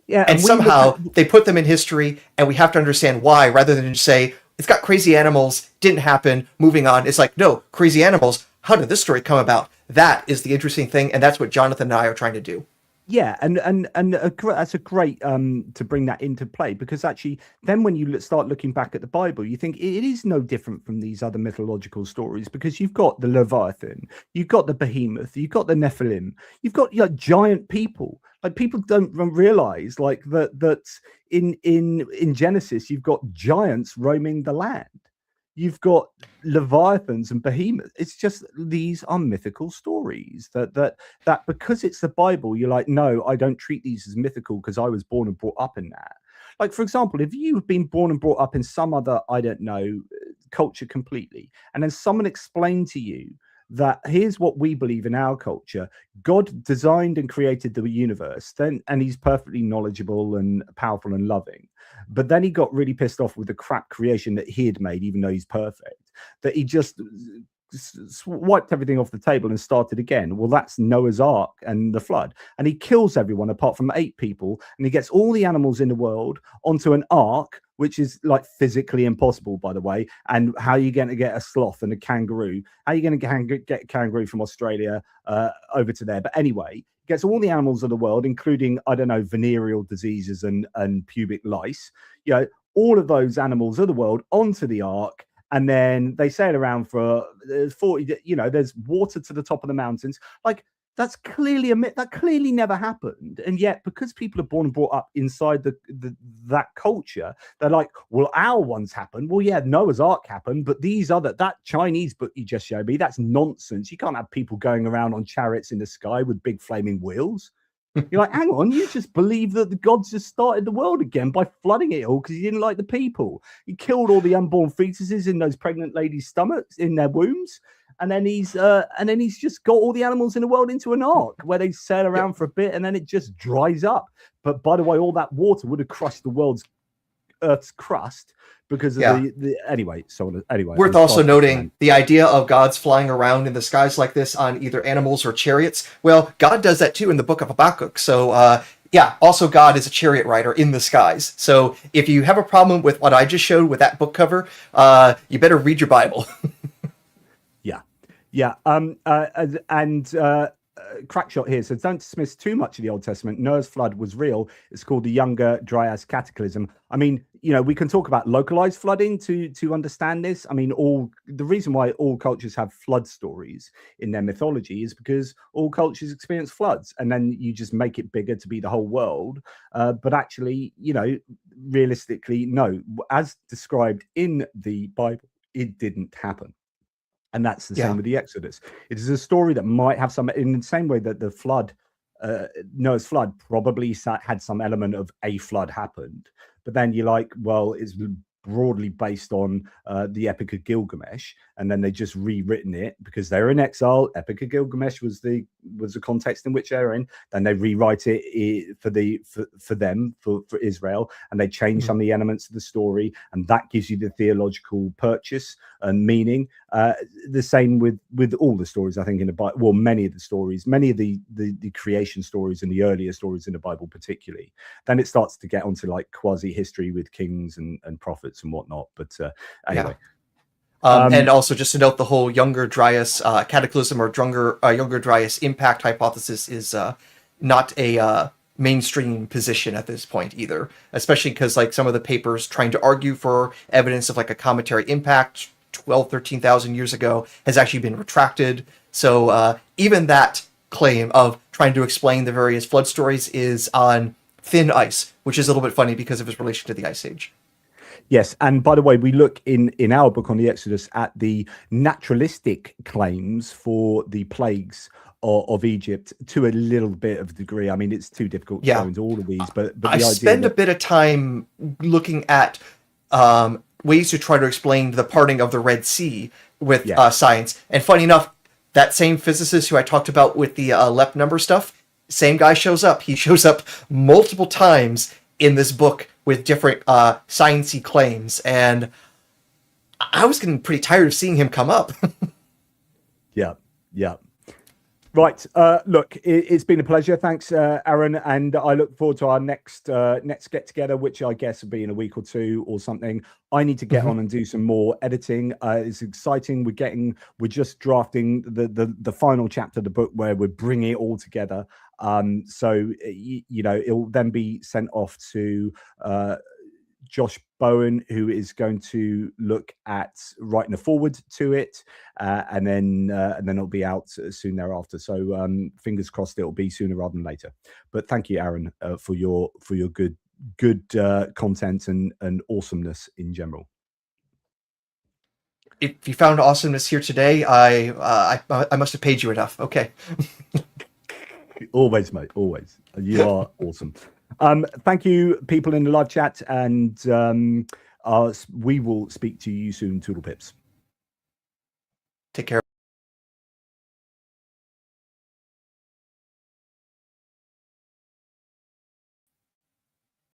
Yeah, and somehow they put them in history, and we have to understand why, rather than just say, it's got crazy animals, didn't happen, moving on. It's like, no, crazy animals, how did this story come about? That is the interesting thing, and that's what Jonathan and I are trying to do. Yeah, and that's a great to bring that into play, because actually then when you start looking back at the Bible, you think it is no different from these other mythological stories, because you've got the Leviathan, you've got the Behemoth, you've got the Nephilim, you've got giant people. Like, people don't realize like that in Genesis you've got giants roaming the land. You've got Leviathans and Behemoths. It's just, these are mythical stories that because it's the Bible, you're like, no, I don't treat these as mythical because I was born and brought up in that. Like, for example, if you've been born and brought up in some other, I don't know, culture completely, and then someone explained to you that here's what we believe in our culture. God designed and created the universe, and he's perfectly knowledgeable and powerful and loving. But then he got really pissed off with the crap creation that he had made, even though he's perfect, that he just wiped everything off the table and started again. Well, that's Noah's Ark and the flood. And he kills everyone apart from 8 people. And he gets all the animals in the world onto an ark, which is like physically impossible, by the way. And how are you going to get a sloth and a kangaroo? How are you going to get a kangaroo from Australia over to there? But anyway, gets all the animals of the world, including, I don't know, venereal diseases and pubic lice, all of those animals of the world onto the ark. And then they sail around for 40, there's water to the top of the mountains. Like, that's clearly a myth. That clearly never happened. And yet, because people are born and brought up inside that culture, they're like, well, our ones happened. Well, yeah, Noah's Ark happened, but that Chinese book you just showed me, that's nonsense. You can't have people going around on chariots in the sky with big flaming wheels. You're like, hang on, you just believe that the gods just started the world again by flooding it all because he didn't like the people. He killed all the unborn fetuses in those pregnant ladies' stomachs, in their wombs, and then he's just got all the animals in the world into an ark where they sail around for a bit and then it just dries up. But by the way, all that water would have crushed the Earth's crust because of anyway. Worth also noting the idea of gods flying around in the skies like this on either animals or chariots. Well, God does that too in the book of Habakkuk. So also God is a chariot rider in the skies. So if you have a problem with what I just showed with that book cover, you better read your Bible. Crackshot here says, don't dismiss too much of the Old Testament. Noah's flood was real. It's called the Younger Dryas Cataclysm. I mean, we can talk about localized flooding to understand this. I mean, the reason why all cultures have flood stories in their mythology is because all cultures experience floods, and then you just make it bigger to be the whole world. But actually, realistically, no. As described in the Bible, it didn't happen. And that's the same with the Exodus. It is a story that might have some, in the same way that the flood, Noah's flood probably had some element of a flood happened. But then you're like, well, it's broadly based on the Epic of Gilgamesh, and then they just rewritten it because they're in exile. Epic of Gilgamesh was the context in which they're in. Then they rewrite it for Israel, and they change some of the elements of the story, and that gives you the theological purchase and meaning. The same with all the stories, I think, in the Bible. Well, many of the stories, many of the creation stories and the earlier stories in the Bible, particularly. Then it starts to get onto like quasi history with kings and prophets and whatnot. But anyway. And also just to note, the whole Younger Dryas cataclysm or Younger Dryas impact hypothesis is not a mainstream position at this point either, especially because like some of the papers trying to argue for evidence of like a cometary impact 13,000 years ago has actually been retracted. So even that claim of trying to explain the various flood stories is on thin ice, which is a little bit funny because of its relation to the Ice Age. Yes, and by the way, we look in our book on the Exodus at the naturalistic claims for the plagues of Egypt to a little bit of degree. I mean, it's too difficult to go into all of these, but I spend a bit of time looking at ways to try to explain the parting of the Red Sea with science. And funny enough, that same physicist who I talked about with the LEP number stuff, same guy shows up. He shows up multiple times in this book with different sciencey claims, and I was getting pretty tired of seeing him come up. Yeah. Right. Look, it's been a pleasure. Thanks, Aaron, and I look forward to our next get together, which I guess will be in a week or two or something. I need to get on and do some more editing. It's exciting. We're just drafting the final chapter of the book where we're bringing it all together. So it'll then be sent off to Josh Bowen, who is going to look at writing a forward to it, and then it'll be out soon thereafter. So fingers crossed it'll be sooner rather than later. But thank you, Aaron, for your good content and awesomeness in general. If you found awesomeness here today, I must have paid you enough. Okay. Always, mate. Always. You are awesome. Thank you, people in the live chat, and we will speak to you soon, Toodle Pips. Take care.